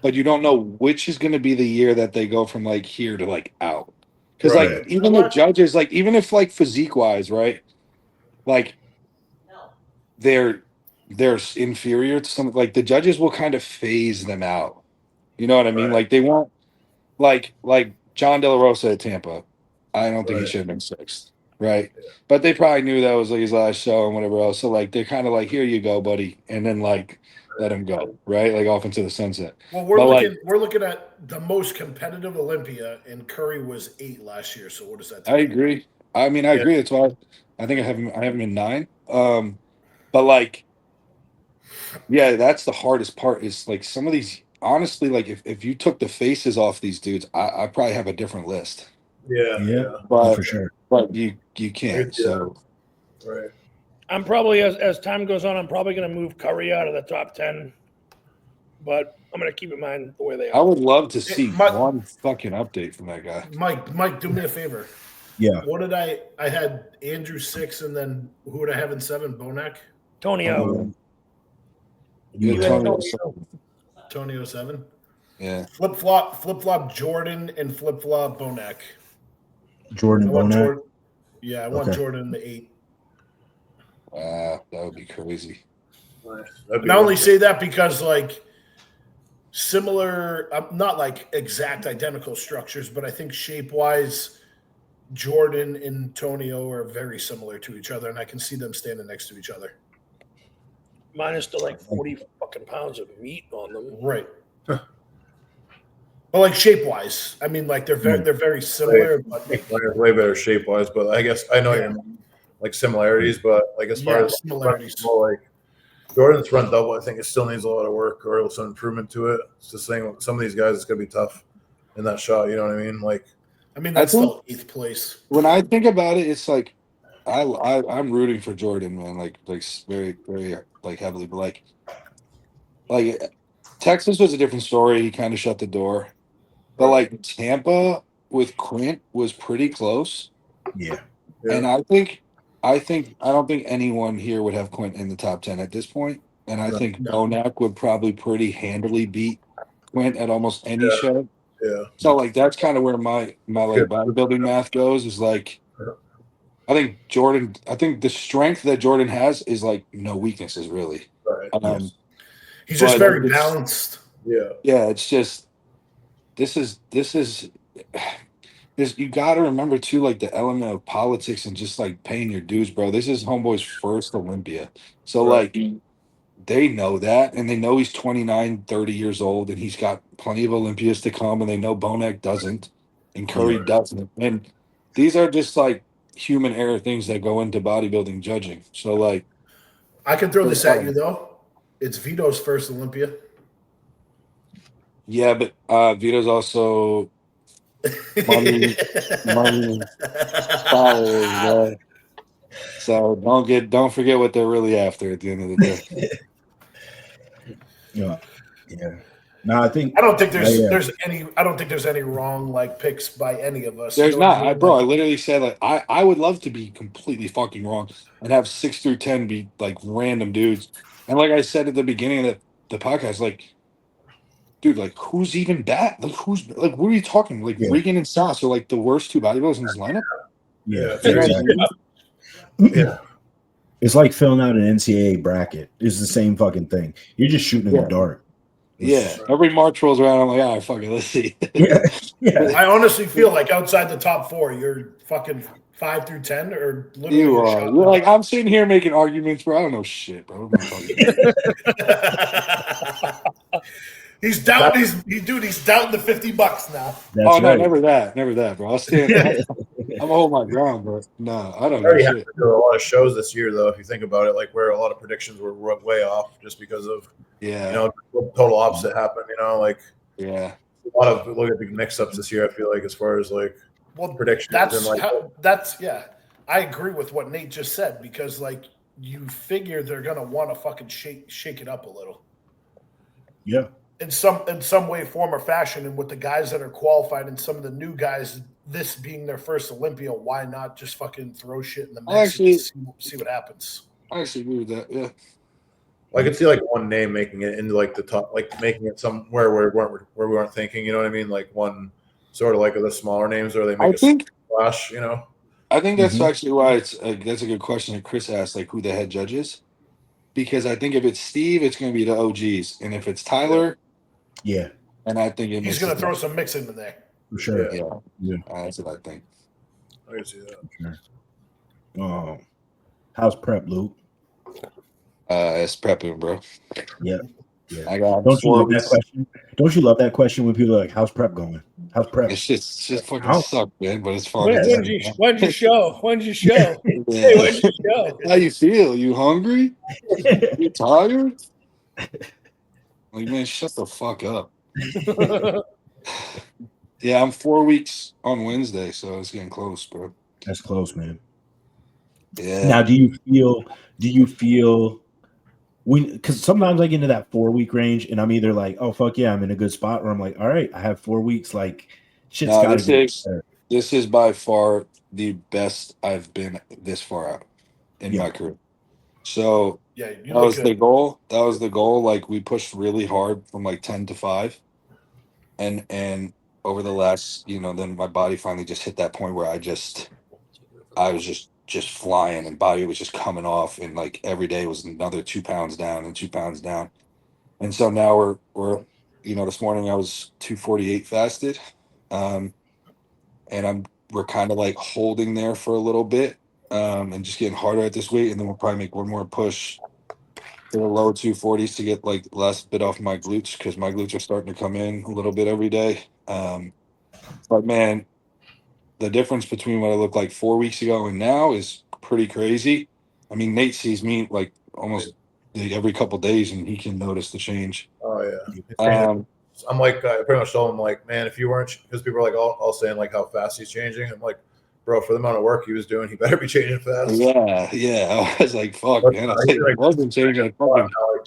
but you don't know which is going to be the year that they go from like here to like out. Because like even the judges, like even if like physique wise, right, like they're inferior to some, like the judges will kind of phase them out. You know what I mean? Like they won't like John De La Rosa at Tampa. I don't think he should have been 6th. Right. But they probably knew that was like his last show and whatever else. So like they're kind of like, here you go, buddy. And then like let him go, right? Like off into the sunset. Well, But, like, we're looking at the most competitive Olympia, and Curry was 8 last year. So what does that? I agree. I mean, I agree. That's why I think I have him in 9. But like, yeah, that's the hardest part. Is like some of these. Honestly, like if you took the faces off these dudes, I probably have a different list. Yeah, But for sure. But you can't. So Right. I'm probably as time goes on, I'm probably going to move Curry out of the top 10. But I'm going to keep in mind the way they I are. would love to see Mike- one fucking update from that guy. Mike, do me a favor. Yeah. What did I had Andrew 6, and then who would I have in 7? Bonac? Tonio. You You had had Tony. Tonio 7. Yeah. Flip flop Jordan and flip flop Bonac. Jordan Bonac. I want Okay. Jordan in the 8. Wow, that would be crazy. Nice. And I only say that because like similar, not like exact identical structures, but I think shape wise, Jordan and Tonio are very similar to each other, and I can see them standing next to each other. Minus the like 40 fucking pounds of meat on them. Right. But like shape wise, I mean, like they're very similar. But way better shape wise, but I guess I know you're like similarities, but like as far as similarities, like Jordan's front double, I think it still needs a lot of work or some improvement to it. It's the same with some of these guys. It's gonna be tough in that shot. You know what I mean? Like, I mean, that's still 8th place. When I think about it, it's like I'm rooting for Jordan, man. Like very very like heavily, but like Texas was a different story. He kind of shut the door, but like Tampa with Quint was pretty close. Yeah. And I don't think anyone here would have Quint in the top 10 at this point. And I think Bonac would probably pretty handily beat Quint at almost any show. Yeah. So like that's kind of where my like bodybuilding math goes. Is like I think the strength that Jordan has is like no weaknesses really. Right. He's just very balanced. Yeah. Yeah, it's just this is you got to remember too, like the element of politics and just like paying your dues, bro. This is homeboy's first Olympia. So like they know that, and they know he's 29, 30 years old, and he's got plenty of Olympias to come, and they know Bonac doesn't, and Curry doesn't. And these are just like human error things that go into bodybuilding judging. So like I can throw this at you though. It's Vito's first Olympia. Yeah, but Vito's also money followers, so don't forget what they're really after at the end of the day. Yeah. No, I don't think there's any wrong like picks by any of us. There's not, I literally said like I would love to be completely fucking wrong and have 6 through 10 be like random dudes. And like I said at the beginning of the podcast, like, dude, like who's even that? Like who's like what are you talking? Like Regan and Sauce are like the worst 2 bodybuilders in his lineup. Yeah. Yeah. It's like filling out an NCAA bracket. It's the same fucking thing. You're just shooting in the dark. Yeah. Every March rolls around, I'm like, all right, fuck it, let's see. Yeah. I honestly feel like outside the top 4, you're fucking 5 through 10 or literally you are. You're like, I'm sitting here making arguments, bro. I don't know shit, bro. He's down. He's down to $50 now. No, never that, bro. I'll stand. I'm hold my ground, bro. No, I don't know shit. Have to do a lot of shows this year, though. If you think about it, like where a lot of predictions were way off just because of total opposite happened. Like a lot of look at the mix-ups this year. I feel like as far as like predictions. I agree with what Nate just said because like you figure they're gonna want to fucking shake it up a little. Yeah. In some way, form, or fashion, and with the guys that are qualified and some of the new guys, this being their first Olympia, why not just fucking throw shit in the mix and see what happens? I actually agree with that. Yeah, I could see like one name making it into like the top, like making it somewhere where we weren't thinking. You know what I mean? Like one sort of like the smaller names, or they make a splash. I think that's actually why that's a good question that Chris asked, like who the head judge is, because I think if it's Steve, it's going to be the OGs, and if it's Tyler. Yeah, and I think he's going to throw some mix into there for sure. Yeah. That's what I think. I can see that. Sure. How's prep, Luke? It's prepping, bro. Yeah. Yeah. I got Don't you 4 love that weeks. question? Don't you love that question when people are like, "How's prep going? How's prep?" It's just fucking How? suck, man. But it's fun. Yeah. When'd you show? When'd you show? Hey, Yeah. when'd you show? How you feel? You hungry? You tired? Like, man, shut the fuck up. Yeah, I'm 4 weeks on Wednesday, so it's getting close, bro. That's close, man. Yeah. Now, do you feel when, because sometimes I get into that 4 week range and I'm either like, oh fuck yeah, I'm in a good spot, or I'm like, all right, I have 4 weeks, like shit's No, gotta get better. this is by far the best I've been this far out in Yeah. my career. So Yeah, you that look was the good. goal. That was the goal. Like we pushed really hard from like 10 to 5. And over the last, then my body finally just hit that point where I was just flying and body was just coming off, and like every day was another 2 pounds down and 2 pounds down. And so now we're this morning I was 248 fasted. And we're kind of like holding there for a little bit, and just getting harder at this weight, and then we'll probably make one more push to the low 240s to get like last bit off my glutes, because my glutes are starting to come in a little bit every day. But man, the difference between what I looked like 4 weeks ago and now is pretty crazy. I mean, Nate sees me like almost every couple days, and he can notice the change. Oh yeah. I'm like, I pretty much told him like, man, if you weren't, because people are like all saying like how fast he's changing. I'm like, bro, for the amount of work he was doing, he better be changing fast. Yeah. I was like, fuck, man. I was like, wasn't changing.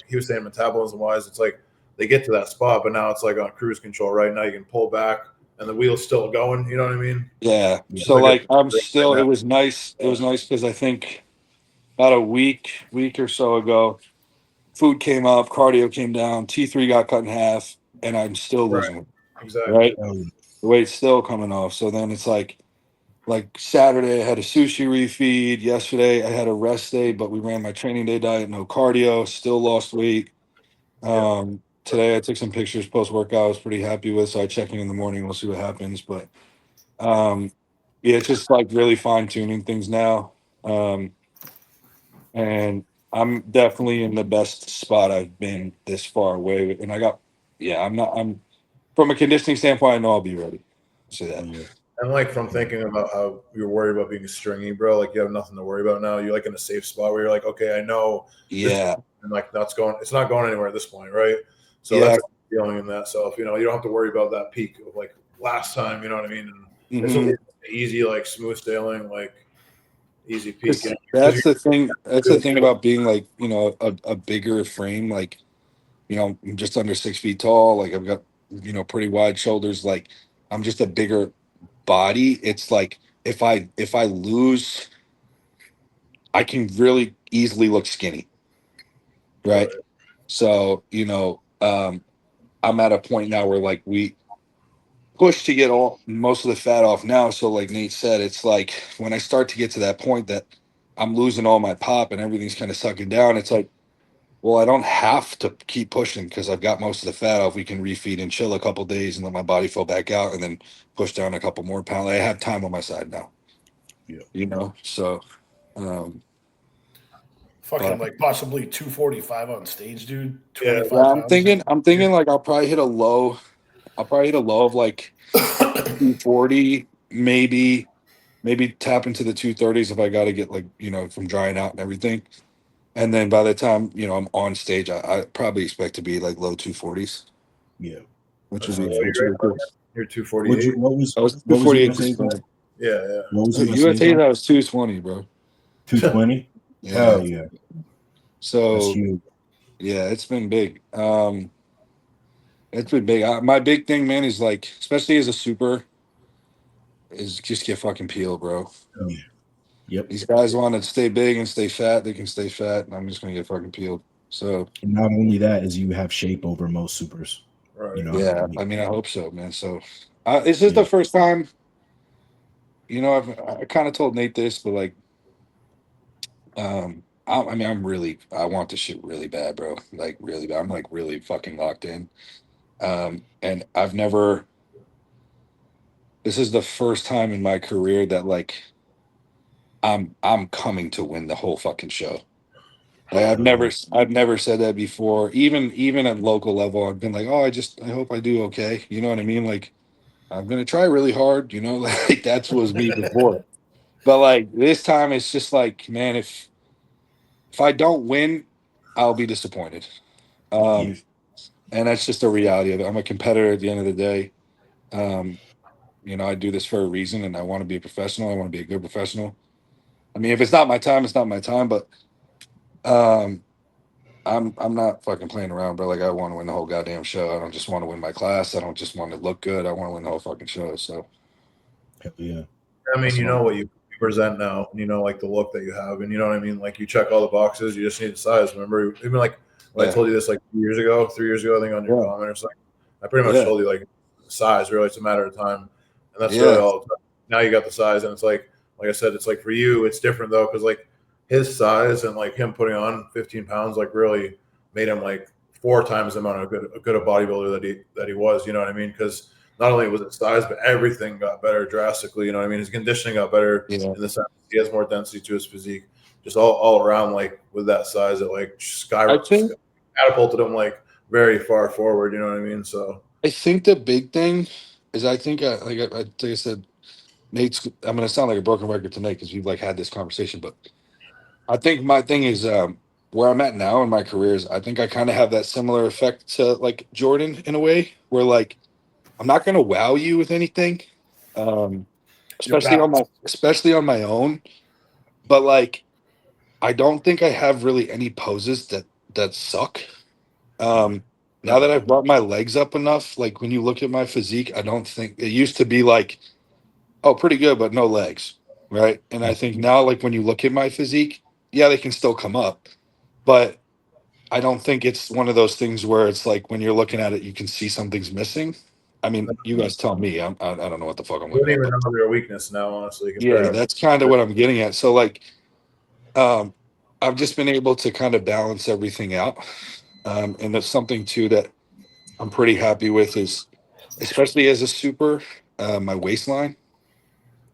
He was saying metabolism wise, it's like they get to that spot, but now it's like on cruise control. Right now, you can pull back and the wheel's still going. You know what I mean? Yeah. So like, I'm still. It was nice. It was nice because I think about a week or so ago, food came up, cardio came down, T3 got cut in half, and I'm still losing weight. Exactly. Right. The weight's still coming off. So then it's like Saturday I had a sushi refeed. Yesterday I had a rest day, but we ran my training day diet, no cardio, still lost weight. Today I took some pictures post workout I was pretty happy with, so I check in the morning, we'll see what happens. But yeah, it's just like really fine tuning things now. And I'm definitely in the best spot I've been this far away. And I'm from a conditioning standpoint, I know I'll be ready. Say that. Yeah. And like from thinking about how you're worried about being stringy, bro, like you have nothing to worry about now. You're like in a safe spot where you're like, okay, I know. Yeah. And like it's not going anywhere at this point, right? So Yeah. that's feeling in that self. You don't have to worry about that peak of like last time. You know what I mean? And it's easy, like smooth sailing, like easy peak. That's the thing. That's the thing about being like a bigger frame. Like I'm just under 6 feet tall. Like I've got pretty wide shoulders. Like I'm just a bigger body. It's like if I lose, I can really easily look skinny. Right. So I'm at a point now where like we push to get most of the fat off now. So like Nate said, it's like when I start to get to that point that I'm losing all my pop and everything's kind of sucking down, it's like, well, I don't have to keep pushing because I've got most of the fat off. We can refeed and chill a couple days and let my body fill back out and then push down a couple more pounds. I have time on my side now. Yeah. So fucking like possibly 245 on stage, dude. 25 yeah, pounds. I'm thinking like I'll probably hit a low of like 240, maybe tap into the 230s if I got to get like from drying out and everything. And then by the time I'm on stage, I probably expect to be like low 240s. Yeah, which would be cool. You're 248. What was 248? Yeah. What was it? USA that was 220, bro. 220. Yeah. Hell yeah. So that's huge. Yeah, it's been big. It's been big. My big thing, man, is like, especially as a super, is just get fucking peeled, bro. Oh, yeah. Yep. These guys want to stay big and stay fat. They can stay fat, and I'm just gonna get fucking peeled. So and not only that is you have shape over most supers. Right. Yeah, I mean, I hope so, man. So this is the first time. I kind of told Nate this, but like, I want this shit really bad, bro. Like really bad. I'm like really fucking locked in. And this is the first time in my career that like I'm coming to win the whole fucking show. I've never said that before. Even at local level, I've been like, oh, I hope I do okay. You know what I mean? Like, I'm gonna try really hard. You know, like that's was me before. But like this time, it's just like, man, if I don't win, I'll be disappointed. Yeah. And that's just the reality of it. I'm a competitor at the end of the day. You know, I do this for a reason, and I want to be a professional. I want to be a good professional. I mean, if it's not my time, it's not my time. But um, I'm not fucking playing around, bro. Like I want to win the whole goddamn show. I don't just want to win my class. I don't just want to look good. I want to win the whole fucking show. So, Yeah. I mean, you know what you present now, and you know, like the look that you have, and you know what I mean. Like you check all the boxes. You just need the size. Remember, even like when I told you this like 3 years ago, I think on your comment or something. I pretty much told you like size. Really, it's a matter of time, and that's really all. Now you got the size, and it's like I said, it's like for you, it's different though, because like his size and like him putting on 15 pounds, like really made him like 4 times the amount of a good a bodybuilder that he was. You know what I mean? Because not only was it size, but everything got better drastically. You know what I mean? His conditioning got better in the sense he has more density to his physique. Just all around, like with that size, it like catapulted him like very far forward. You know what I mean? So I think the big thing is like I said, Nate's. I'm gonna sound like a broken record tonight because we've like had this conversation, but I think my thing is where I'm at now in my career is I think I kind of have that similar effect to like Jordan in a way, where like I'm not gonna wow you with anything, especially on my own. But like I don't think I have really any poses that suck. Now that I've brought my legs up enough, like when you look at my physique, I don't think it used to be like, oh, pretty good, but no legs, right? And I think now, like when you look at my physique, yeah, they can still come up, but I don't think it's one of those things where it's like when you're looking at it, you can see something's missing. I mean, you guys tell me. I don't know what the fuck I'm you looking don't at. even But know their weakness now, honestly. yeah, that's kind of what I'm getting at. So like, I've just been able to kind of balance everything out. And that's something too that I'm pretty happy with is, especially as a super, my waistline.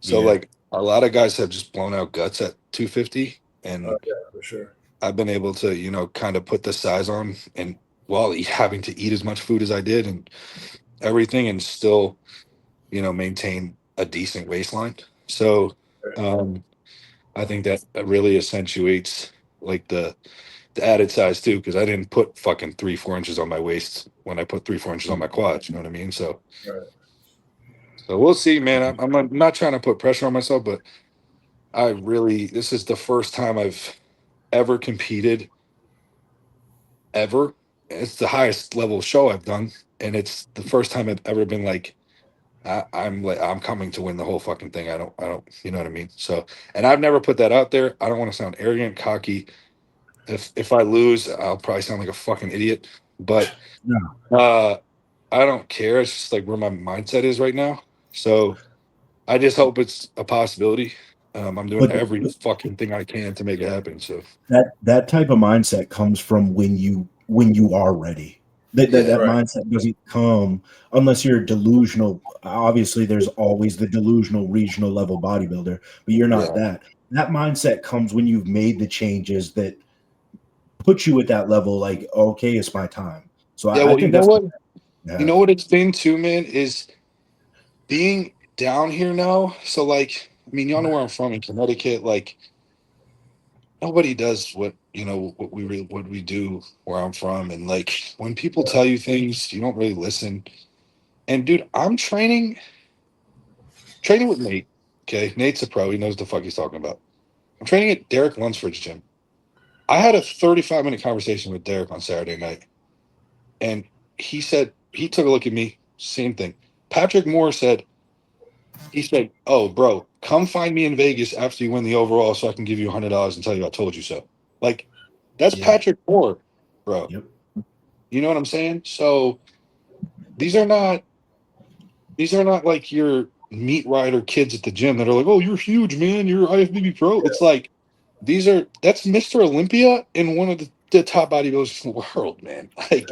So like a lot of guys have just blown out guts at 250, and yeah, for sure. I've been able to, you know, kind of put the size on, and while having to eat as much food as I did and everything, and still, you know, maintain a decent waistline. So I think that really accentuates like the added size too, because I didn't put fucking 3-4 inches on my waist when I put 3-4 inches on my quads. You know what I mean? So, so we'll see, man. I'm not trying to put pressure on myself, but this is the first time I've ever competed ever. It's the highest level show I've done, and it's the first time I've ever been like, I'm coming to win the whole fucking thing. I don't, you know what I mean? So, and I've never put that out there. I don't want to sound arrogant, cocky. If I lose, I'll probably sound like a fucking idiot. But I don't care. It's just like where my mindset is right now. So I just hope it's a possibility. I'm doing every fucking thing I can to make it happen. So that type of mindset comes from when you are ready. That mindset doesn't come unless you're delusional. Obviously, there's always the delusional regional level bodybuilder, but you're not that. That mindset comes when you've made the changes that put you at that level. Like, okay, it's my time. So I think that's what you know what it's been too, man, is being down here now. So like, I mean, y'all know where I'm from in Connecticut. Like, nobody does what what we do where I'm from, and like when people tell you things, you don't really listen. And dude, I'm training with Nate. Okay, Nate's a pro. He knows the fuck he's talking about. I'm training at Derek Lunsford's gym. I had a 35-minute conversation with Derek on Saturday night, and he said he took a look at me. Same thing. Patrick Moore said. He said, "Oh, bro, come find me in Vegas after you win the overall, so I can give you $100 and tell you I told you so." Like, that's Patrick Moore, bro. Yep. You know what I'm saying? So these are not like your meat rider kids at the gym that are like, "Oh, you're huge, man. You're IFBB pro." It's like that's Mr. Olympia and one of the top bodybuilders in the world, man. Like,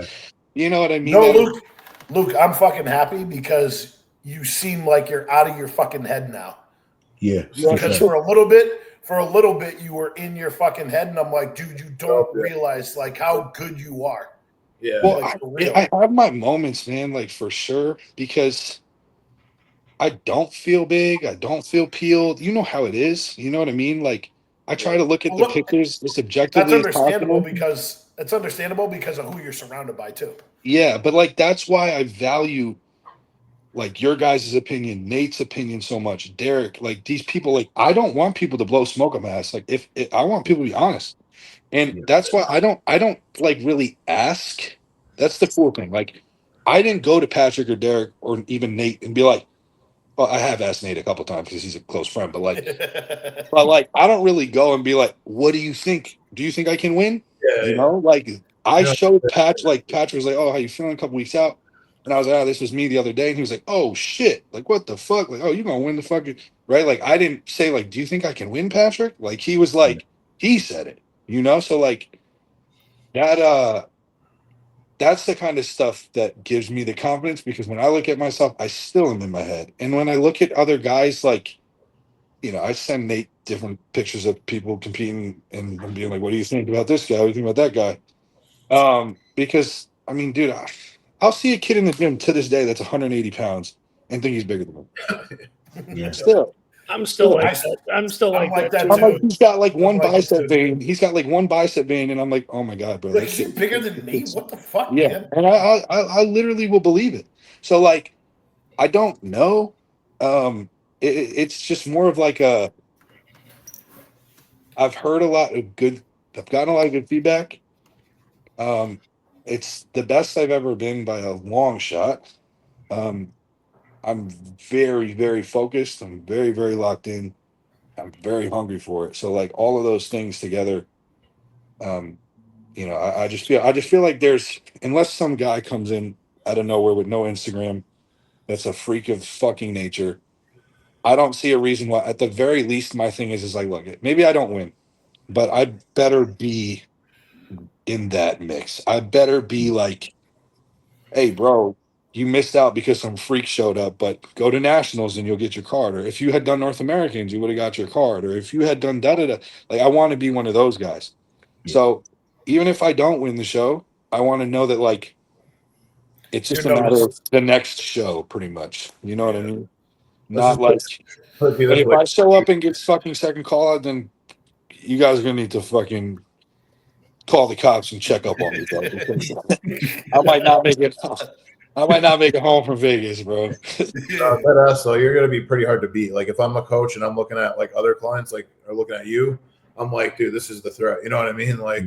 you know what I mean? No, Luke, I'm fucking happy because you seem like you're out of your fucking head now. Yeah. Because for a little bit, you were in your fucking head, and I'm like, dude, you don't realize like how good you are. Yeah. Well, Like, for real. I have my moments, man, like for sure, because I don't feel big. I don't feel peeled. You know how it is. You know what I mean? Like I try to look at the pictures as That's objectively as understandable possible. because of who you're surrounded by too. Yeah, but like that's why I value like your guys' opinion, Nate's opinion so much, Derek, like these people, like I don't want people to blow smoke up my ass. Like if I want people to be honest. And that's why I don't like really ask. That's the cool thing. Like I didn't go to Patrick or Derek or even Nate and be like, well, I have asked Nate a couple times because he's a close friend, but like I don't really go and be like, what do you think? Do you think I can win? You know, like I showed Patch, like Patrick was like, oh, how you feeling a couple weeks out? And I was like, oh, this was me the other day. And he was like, oh shit, like what the fuck? Like, oh, you're gonna win the fucking right? Like I didn't say, like, do you think I can win, Patrick? Like he was like, he said it, you know? So like that that's the kind of stuff that gives me the confidence because when I look at myself, I still am in my head. And when I look at other guys, like, you know, I send Nate different pictures of people competing and I'm being like, what do you think about this guy? What do you think about that guy? Because I mean, dude, I'll see a kid in the gym to this day that's 180 pounds and think he's bigger than me. Yeah. Still. I'm still like that. I'm still like that too. I'm like, he's got like one bicep vein. He's got like one bicep vein, and I'm like, oh my god, bro. Like, is he bigger than me? What the fuck, man? And I literally will believe it. So like, I don't know. It's just more of like a. I've heard a lot of good. I've gotten a lot of good feedback. It's the best I've ever been by a long shot. I'm very, very focused. I'm very, very locked in. I'm very hungry for it. So like all of those things together, you know, I just feel like there's unless some guy comes in out of nowhere with no Instagram, that's a freak of fucking nature. I don't see a reason why. At the very least, my thing is like, look, maybe I don't win, but I better be in that mix. I better be like, hey, bro, you missed out because some freak showed up, but go to nationals and you'll get your card. Or if you had done North Americans, you would have got your card. Or if you had done da da da, like I want to be one of those guys. Yeah. So even if I don't win the show, I want to know that like it's just a matter of the next show, pretty much. You know what I mean? Not like, but if I show up and get fucking second call out, then you guys are gonna need to fucking call the cops and check up on me, bro. I might not make it. I might not make it home from Vegas, bro. So you're gonna be pretty hard to beat. Like if I'm a coach and I'm looking at like other clients, like are looking at you, I'm like, dude, this is the threat. You know what I mean? Like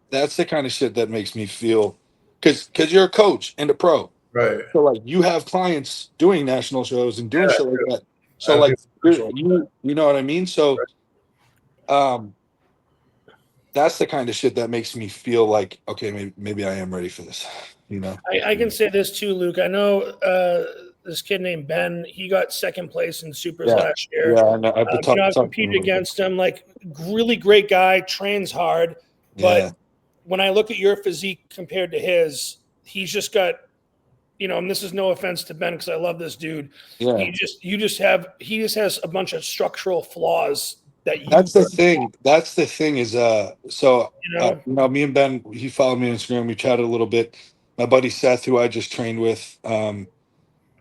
that's the kind of shit that makes me feel because you're a coach and a pro, right? So like you have clients doing national shows and doing shit like that. So like you know what I mean? So that's the kind of shit that makes me feel like, okay, maybe I am ready for this. You know, I can say this too, Luke. I know this kid named Ben. He got second place in Supers last year. Yeah, I know. I've competed against him. Like, really great guy, trains hard. But when I look at your physique compared to his, he's just got, you know, and this is no offense to Ben because I love this dude. Yeah. He just has a bunch of structural flaws. That's the thing is so you know, me and Ben, he followed me on Instagram, we chatted a little bit. My buddy Seth, who I just trained with,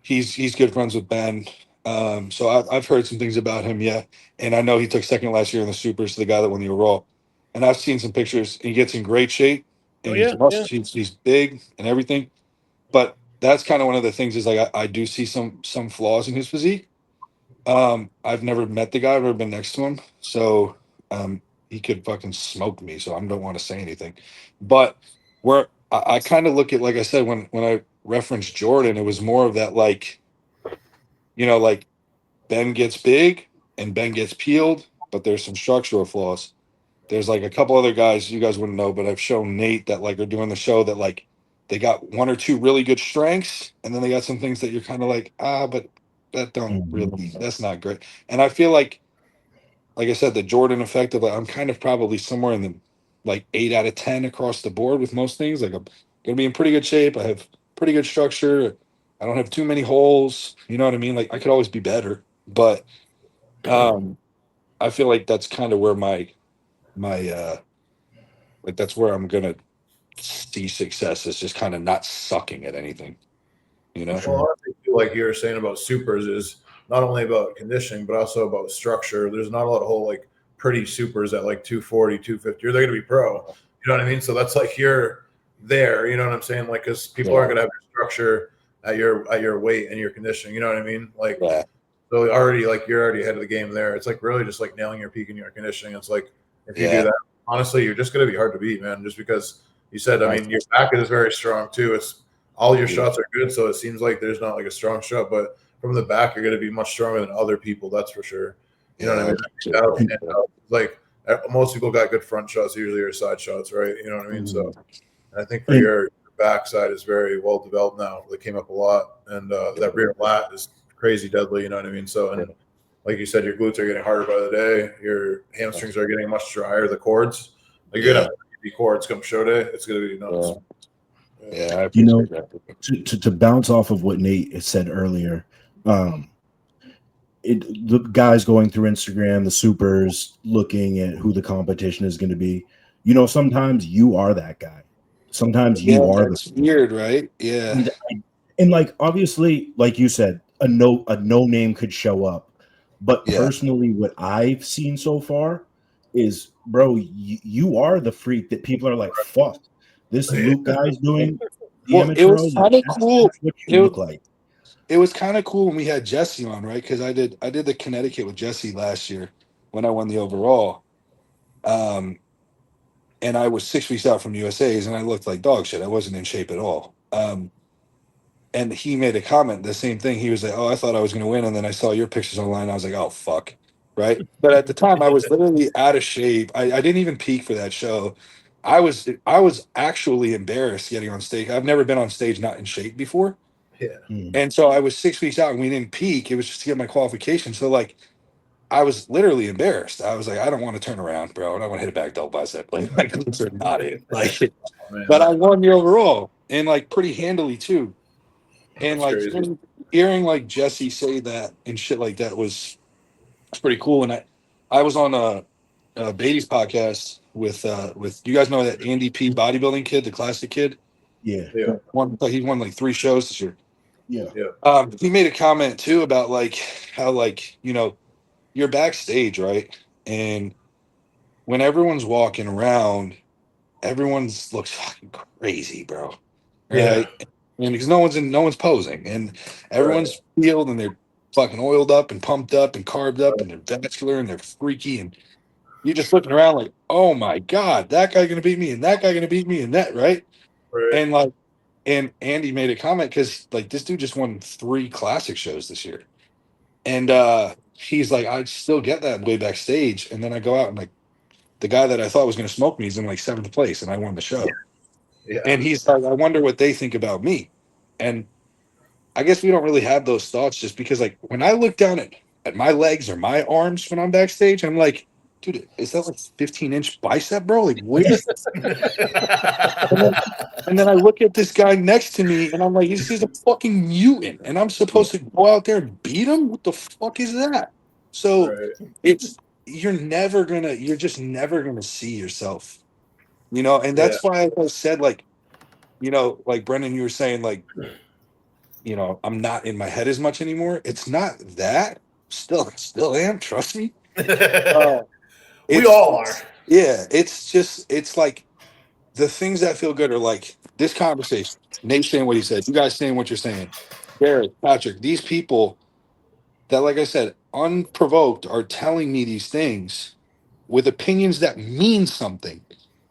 he's good friends with Ben. So I've heard some things about him, and I know he took second last year in the Supers to the guy that won the overall. And I've seen some pictures. He gets in great shape and he's big and everything. But that's kind of one of the things is like I do see some flaws in his physique. I've never met the guy, I've never been next to him, so he could fucking smoke me, so I don't want to say anything. But where I kind of look at, like I said, when I referenced Jordan, it was more of that, like, you know, like Ben gets big and Ben gets peeled, but there's some structural flaws. There's like a couple other guys you guys wouldn't know, but I've shown Nate that like are doing the show that like they got one or two really good strengths, and then they got some things that you're kind of like, but that don't really, that's not great. And I feel like I said, the Jordan effect of like, I'm kind of probably somewhere in the like 8 out of 10 across the board with most things. Like I'm gonna be in pretty good shape. I have pretty good structure. I don't have too many holes. You know what I mean? Like I could always be better, but I feel like that's kind of where my like that's where I'm gonna see success, is just kind of not sucking at anything, you know. Well, honestly, too, like you were saying about supers, is not only about conditioning but also about structure. There's not a lot of whole like pretty supers at like 240, 250. They're going to be pro. You know what I mean? So that's like you're there. You know what I'm saying? Like, because people aren't going to have your structure at your weight and your conditioning. You know what I mean? Like, so already like you're already ahead of the game there. It's like really just like nailing your peak and your conditioning. It's like if you do that, honestly, you're just going to be hard to beat, man. Just because you said, I mean, your back is very strong too. It's all your shots are good, so it seems like there's not like a strong shot, but from the back, you're going to be much stronger than other people. That's for sure. You know what I mean? Like most people got good front shots, usually or side shots, right? You know what I mean? So I think for your backside is very well developed now. They came up a lot, and that rear lat is crazy deadly. You know what I mean? So and like you said, your glutes are getting harder by the day. Your hamstrings are getting much drier. The cords, like you're gonna have cords come show day. It's gonna be nuts. Yeah, you know, to bounce off of what Nate said earlier, the guys going through Instagram, the supers, looking at who the competition is going to be. You know, sometimes you are that guy. Sometimes you are. That's weird, right? Yeah. And like obviously, like you said, a no name could show up. But personally, what I've seen so far is, bro, you are the freak that people are like, fuck, this Luke guy's doing the well, amateur. It was kind of cool. What you look like. It was kind of cool when we had Jesse on, right? Because I did the Connecticut with Jesse last year when I won the overall. And I was 6 weeks out from USA's, and I looked like dog shit. I wasn't in shape at all. And he made a comment, the same thing. He was like, "Oh, I thought I was going to win, and then I saw your pictures online. I was like, oh fuck, right?" But at the time, I was literally out of shape. I didn't even peak for that show. I was actually embarrassed getting on stage. I've never been on stage not in shape before. Yeah. And so I was 6 weeks out, and we didn't peak. It was just to get my qualification. So like, I was literally embarrassed. I was like, I don't want to turn around, bro. I don't want to hit a back double bicep. Like my glutes are not in. Like, but I won the overall, and like pretty handily too. And like hearing like Jesse say that and shit like that was pretty cool. And I was on Beatty's podcast with you guys know that Andy P bodybuilding kid, the classic kid. Yeah. He won like 3 shows this year. Yeah. He made a comment too about like how like, you know, you're backstage, right? And when everyone's walking around, everyone's looks fucking crazy, bro. Right? And because no one's posing, and everyone's peeled, and they're fucking oiled up and pumped up and carbed up, and they're vascular and they're freaky, and you're just looking around like, oh my god, that guy gonna beat me, and that guy gonna beat me, and that right? And like, and Andy made a comment because like this dude just won 3 classic shows this year, and he's like, I still get that way backstage, and then I go out and like the guy that I thought was gonna smoke me is in like 7th place, and I won the show. And he's like, I wonder what they think about me. And I guess we don't really have those thoughts just because, like, when I look down at my legs or my arms when I'm backstage, I'm like, dude, is that like 15-inch bicep, bro? Like, what is and then I look at this guy next to me and I'm like, he's a fucking mutant. And I'm supposed to go out there and beat him? What the fuck is that? So you're just never gonna see yourself. You know, and that's why I said, like, you know, like Brendan, you were saying, like, you know, I'm not in my head as much anymore. It's not that. Still am. Trust me. We all are. Yeah. It's like the things that feel good are like this conversation. Nate saying what he said. You guys saying what you're saying. Barrett, Patrick, these people that, like I said, unprovoked are telling me these things with opinions that mean something,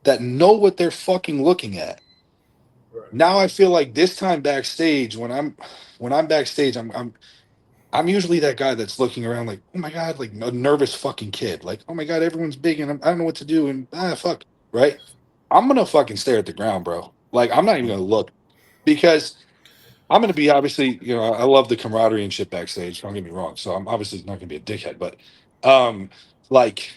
that know what they're fucking looking at. Now I feel like this time backstage, when I'm backstage, I'm usually that guy that's looking around like, oh my god, like a nervous fucking kid, like, oh my god, everyone's big and I don't know what to do, and fuck, right? I'm gonna fucking stare at the ground, bro. Like, I'm not even gonna look, because I'm gonna be, obviously, you know, I love the camaraderie and shit backstage. Don't get me wrong. So I'm obviously not gonna be a dickhead, but like,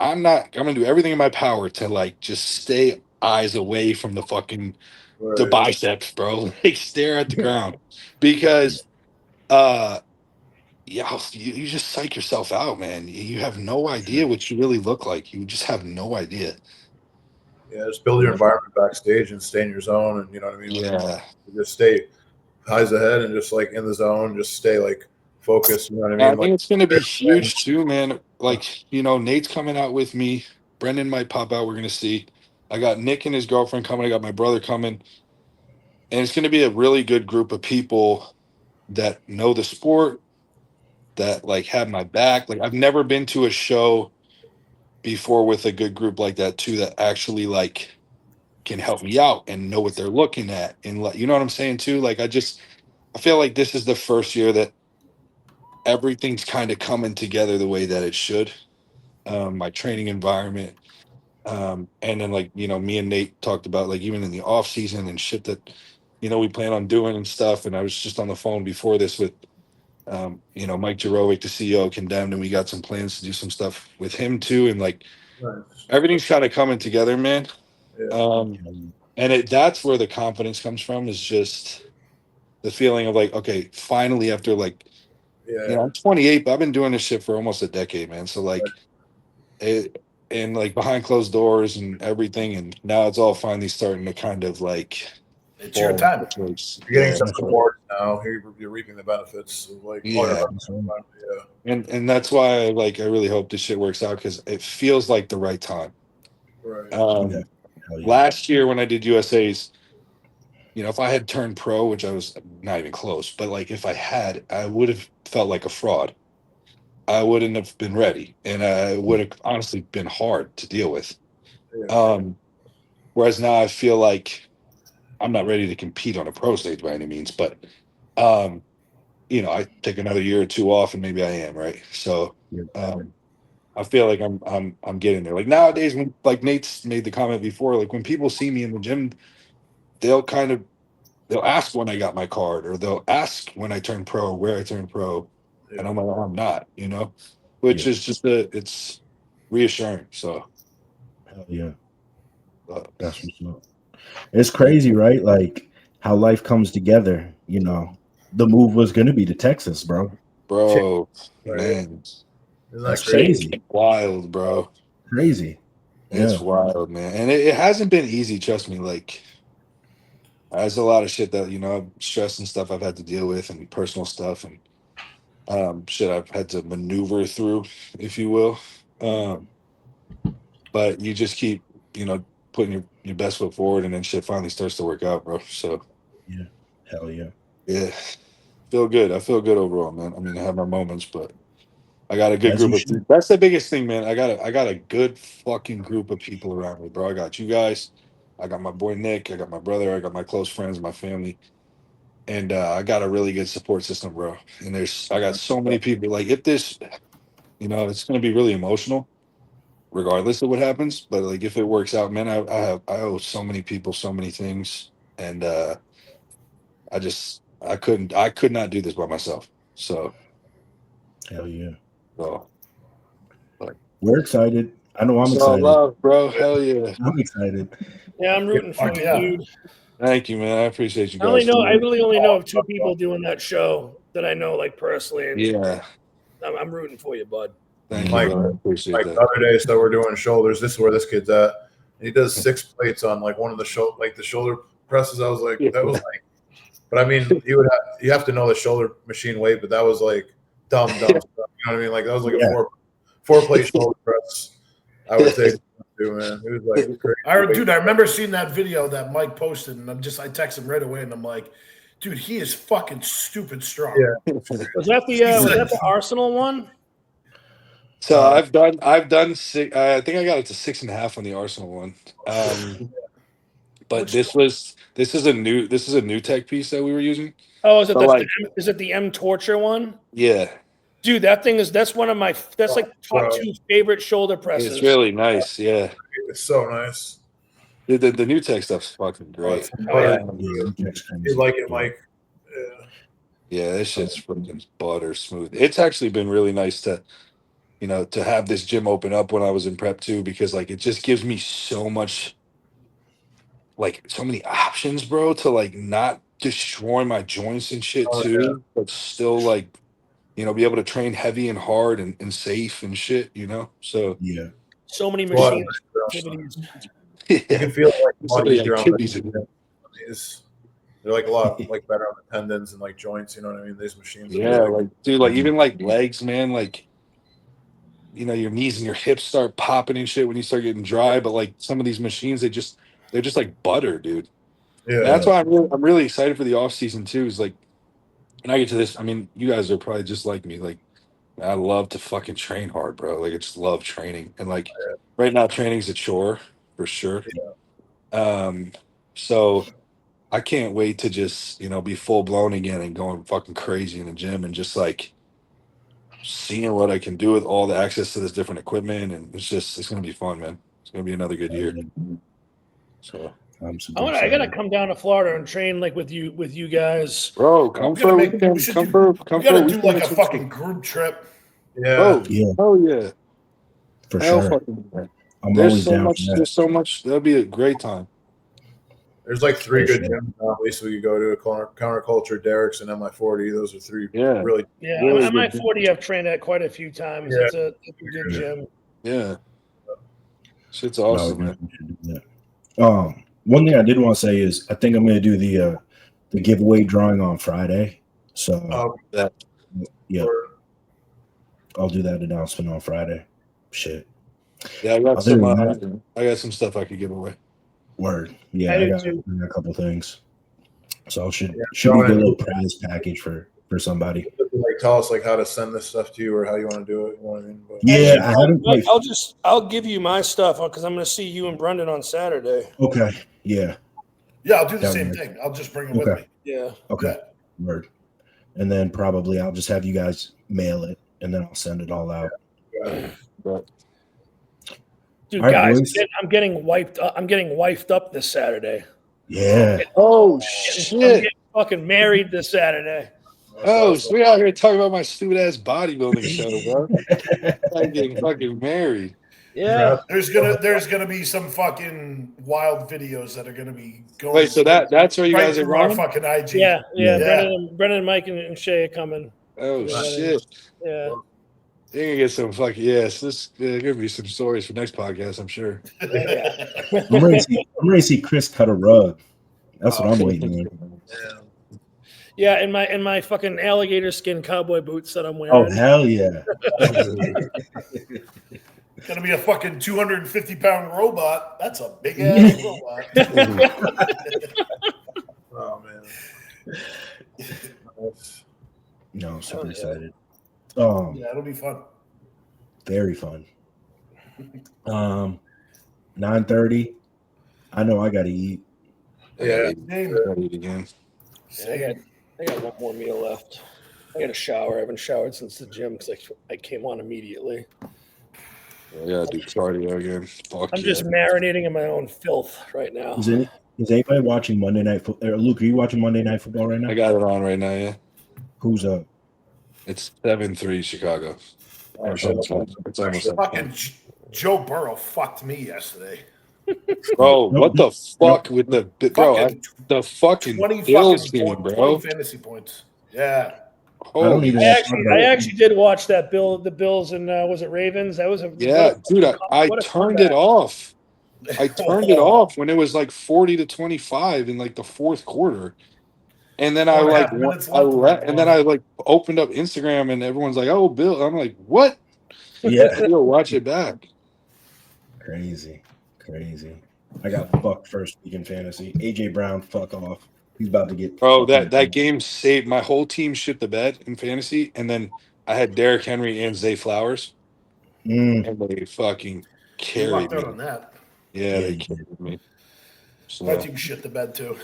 I'm gonna do everything in my power to like just stay eyes away from the fucking the biceps, bro. Like, stare at the ground, because you just psych yourself out, man. You have no idea what you really look like. You just have no idea. Yeah, just build your environment backstage and stay in your zone, and you know what I mean. Yeah, Just stay eyes ahead and just like in the zone. Just stay like focused. You know what I I mean? think Like, it's going to be huge too, man. Like, Nate's coming out with me. Brendan might pop out. We're going to see. I got Nick and his girlfriend coming. I got my brother coming. And it's going to be a really good group of people that know the sport, that like have my back. Like, I've never been to a show before with a good group like that too, that actually like can help me out and know what they're looking at. And like, you know what I'm saying too? Like, I feel like this is the first year that everything's kind of coming together the way that it should. My training environment, and then like me and Nate talked about like even in the off season and shit that we plan on doing and stuff. And I was just on the phone before this with Mike Jarowick, the CEO of Condemned, and we got some plans to do some stuff with him too. And like nice. everything's kind of coming together, man. Yeah. And that's where the confidence comes from, is just the feeling of like, okay, finally after like I'm 28, but I've been doing this shit for almost a decade, man. So like it, and like behind closed doors and everything, and now it's all finally starting to kind of like it's your time. You're getting some support now. You're reaping the benefits of like and that's why I really hope this shit works out, because it feels like the right time. Right. Last year when I did USA's, if I had turned pro, which I was not even close, but like if I had, I would have felt like a fraud. I wouldn't have been ready, and I would have honestly been hard to deal with. Whereas now I feel like I'm not ready to compete on a pro stage by any means, but I take another year or two off, and maybe I am, right. So I feel like I'm getting there. Like nowadays, when like Nate's made the comment before, like when people see me in the gym, they'll ask when I got my card, or they'll ask when I turned pro, where I turned pro, and I'm like, oh, I'm not, which is just it's reassuring. So, hell yeah, that's what's up. It's crazy, right? Like how life comes together. The move was going to be to Texas, bro. Man, that's crazy. Wild, bro. Crazy. It's wild, man, and it hasn't been easy. Trust me, like. There's a lot of shit that stress and stuff I've had to deal with, and personal stuff, and shit I've had to maneuver through, if you will. But you just keep putting your best foot forward, and then shit finally starts to work out, bro. So yeah, hell yeah, feel good. I feel good overall, man. I mean, I have my moments, but I got a good group of people. That's the biggest thing, man. I got a good fucking group of people around me, bro. I got you guys. I got my boy Nick. I got my brother. I got my close friends, my family, and I got a really good support system, bro. And I got so many people. Like if this, it's gonna be really emotional, regardless of what happens. But like if it works out, man, I owe so many people so many things, and I could not do this by myself. So hell yeah. So we're excited. I know I'm excited. Love, bro. Hell yeah. I'm excited. Yeah, I'm rooting for you, dude. Thank you, man. I appreciate you guys. I really only know of two people doing that show that I know, like personally. And yeah. I'm rooting for you, bud. Thank you, bro. I appreciate that. The other day, so we're doing shoulders. This is where this kid's at. He does 6 plates on like one of the shoulder presses. I was like, that was like, but I mean, you have to know the shoulder machine weight, but that was like dumb stuff. You know what I mean? Like that was like a 4-plate shoulder press. I would take too, man. It was like crazy. I remember seeing that video that Mike posted, and I texted him right away, and I'm like, dude, he is fucking stupid strong. Yeah. Was that the Arsenal one? So I've done 6. I think I got it to 6.5 on the Arsenal one. But this is a new tech piece that we were using. Oh, is it the M Torture one? Yeah. Dude, that's one of my like top 2 favorite shoulder presses. It's really nice, yeah. It's so nice. The new tech stuff's fucking great. You like it, Mike? Yeah, this shit's freaking butter smooth. It's actually been really nice to have this gym open up when I was in prep too, because like it just gives me so much, like so many options, bro, to like not destroy my joints and shit too, but still like be able to train heavy and hard and safe and shit, So Yeah. So many Well, machines, activities. You can feel like So much many easier on activities. they're like a lot like better on the tendons and like joints. You know what I mean? These machines. Yeah, like dude, like even like legs, man. Like your knees and your hips start popping and shit when you start getting dry. But like some of these machines, they're just like butter, dude. Yeah. And that's why I'm really excited for the off season too. Is like when I get to this, I mean, you guys are probably just like me. Like I love to fucking train hard, bro. Like I just love training. And like right now, training's a chore for sure. So I can't wait to just, be full blown again and going fucking crazy in the gym and just like seeing what I can do with all the access to this different equipment. And it's gonna be fun, man. It's gonna be another good year. So I'm super I excited. gotta come down to Florida and train like with you guys. bro, come for a weekend. We Come for gotta a do weekend like a next fucking week. group trip. Yeah. Bro, Yeah. oh yeah. For Hell sure. fucking yeah. I'm There's always so down much. for that. There's so much. That'll be a great time. There's like 3 For good sure. gyms now. At least we could go to Counterculture, Derek's, and MI40. Those are 3 Yeah. really. Yeah, Really I might good. 40. I've trained at quite a few times. Yeah. It's a good gym. Yeah. Shit's No, awesome, we man. should do that. One thing I did want to say is I think I'm going to do the giveaway drawing on Friday. So That yeah, I'll do that announcement on Friday. Shit. yeah, I got Other some. than that, I got some stuff I could give away. word. Yeah, I I do got too. a couple things. So should be go a ahead. little prize package for somebody. Like tell us like how to send this stuff to you or how you want to do it. You know what I mean? But, Yeah, I haven't quite. I'll give you my stuff because I'm going to see you and Brendan on Saturday. Okay. Yeah. Yeah, I'll do the That same works. thing. I'll just bring it with Okay. me. Yeah. Okay. Word. And then probably I'll just have you guys mail it and then I'll send it all out. But Dude, All right, guys, boys. I'm getting wiped up. I'm getting wifed up this Saturday. Yeah. oh I'm shit! getting fucking married this Saturday. Oh, so we out here talking about my stupid ass bodybuilding show, bro. I'm getting fucking married. Yeah. There's gonna be some fucking wild videos that are gonna be going. Wait, so that's where you right guys are through our going? fucking IG. Yeah. Yeah. Brendan, Mike, and Shay are coming. Oh Yeah. shit! Yeah. You're gonna get some fucking yes. This gonna be some stories for next podcast, I'm sure. Yeah. I'm ready to see Chris cut a rug. That's what I'm waiting on. Yeah, in my fucking alligator skin cowboy boots that I'm Oh wearing. hell yeah! Gonna be a fucking 250-pound robot. That's a big ass robot. Oh man. No, I'm super yeah. excited. Yeah, it'll be fun. Very fun. 9:30. I know I gotta eat. Yeah. Same. Gotta eat again. I got one more meal left. I got a shower. I haven't showered since the gym because I came on immediately. I gotta do cardio again. Fuck I'm yeah. just marinating in my own filth right now. Is anybody watching Monday Night Football? Luke, are you watching Monday Night Football right now? I got it on right now, yeah. Who's up? It's 7-3 Chicago. It's almost Fucking Joe Burrow fucked me yesterday. bro, what the fuck with the Fucking the fucking 20 Bills fucking game, point, bro? 20 fantasy points. Yeah. I don't Holy even. I actually did watch that the Bills and was it Ravens? That was yeah, dude. I what a turned it comeback. off. I turned it off when it was like 40-25 in like the fourth quarter. And then I 4.5 minutes left in that and then I like opened up Instagram and everyone's like, "Oh, Bill." I'm like, "What?" Yeah. Yo, watch it back. Crazy. I got fucked first week in fantasy. AJ Brown, fuck off. He's about to get. Bro, that game saved my whole team shit the bed in fantasy, and then I had Derrick Henry and Zay Flowers, and they fucking You carried lucked me. out on that. Yeah, they you carried me. So, My team shit the bed too.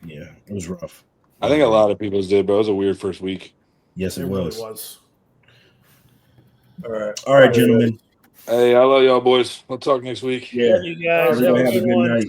Yeah, it was rough. I think a lot of people's did, but it was a weird first week. Yes, It it really was. was. All right, gentlemen. Hey, I love y'all boys. We'll talk next week. Yeah. Love you guys. Everybody Have a have a good good one. night.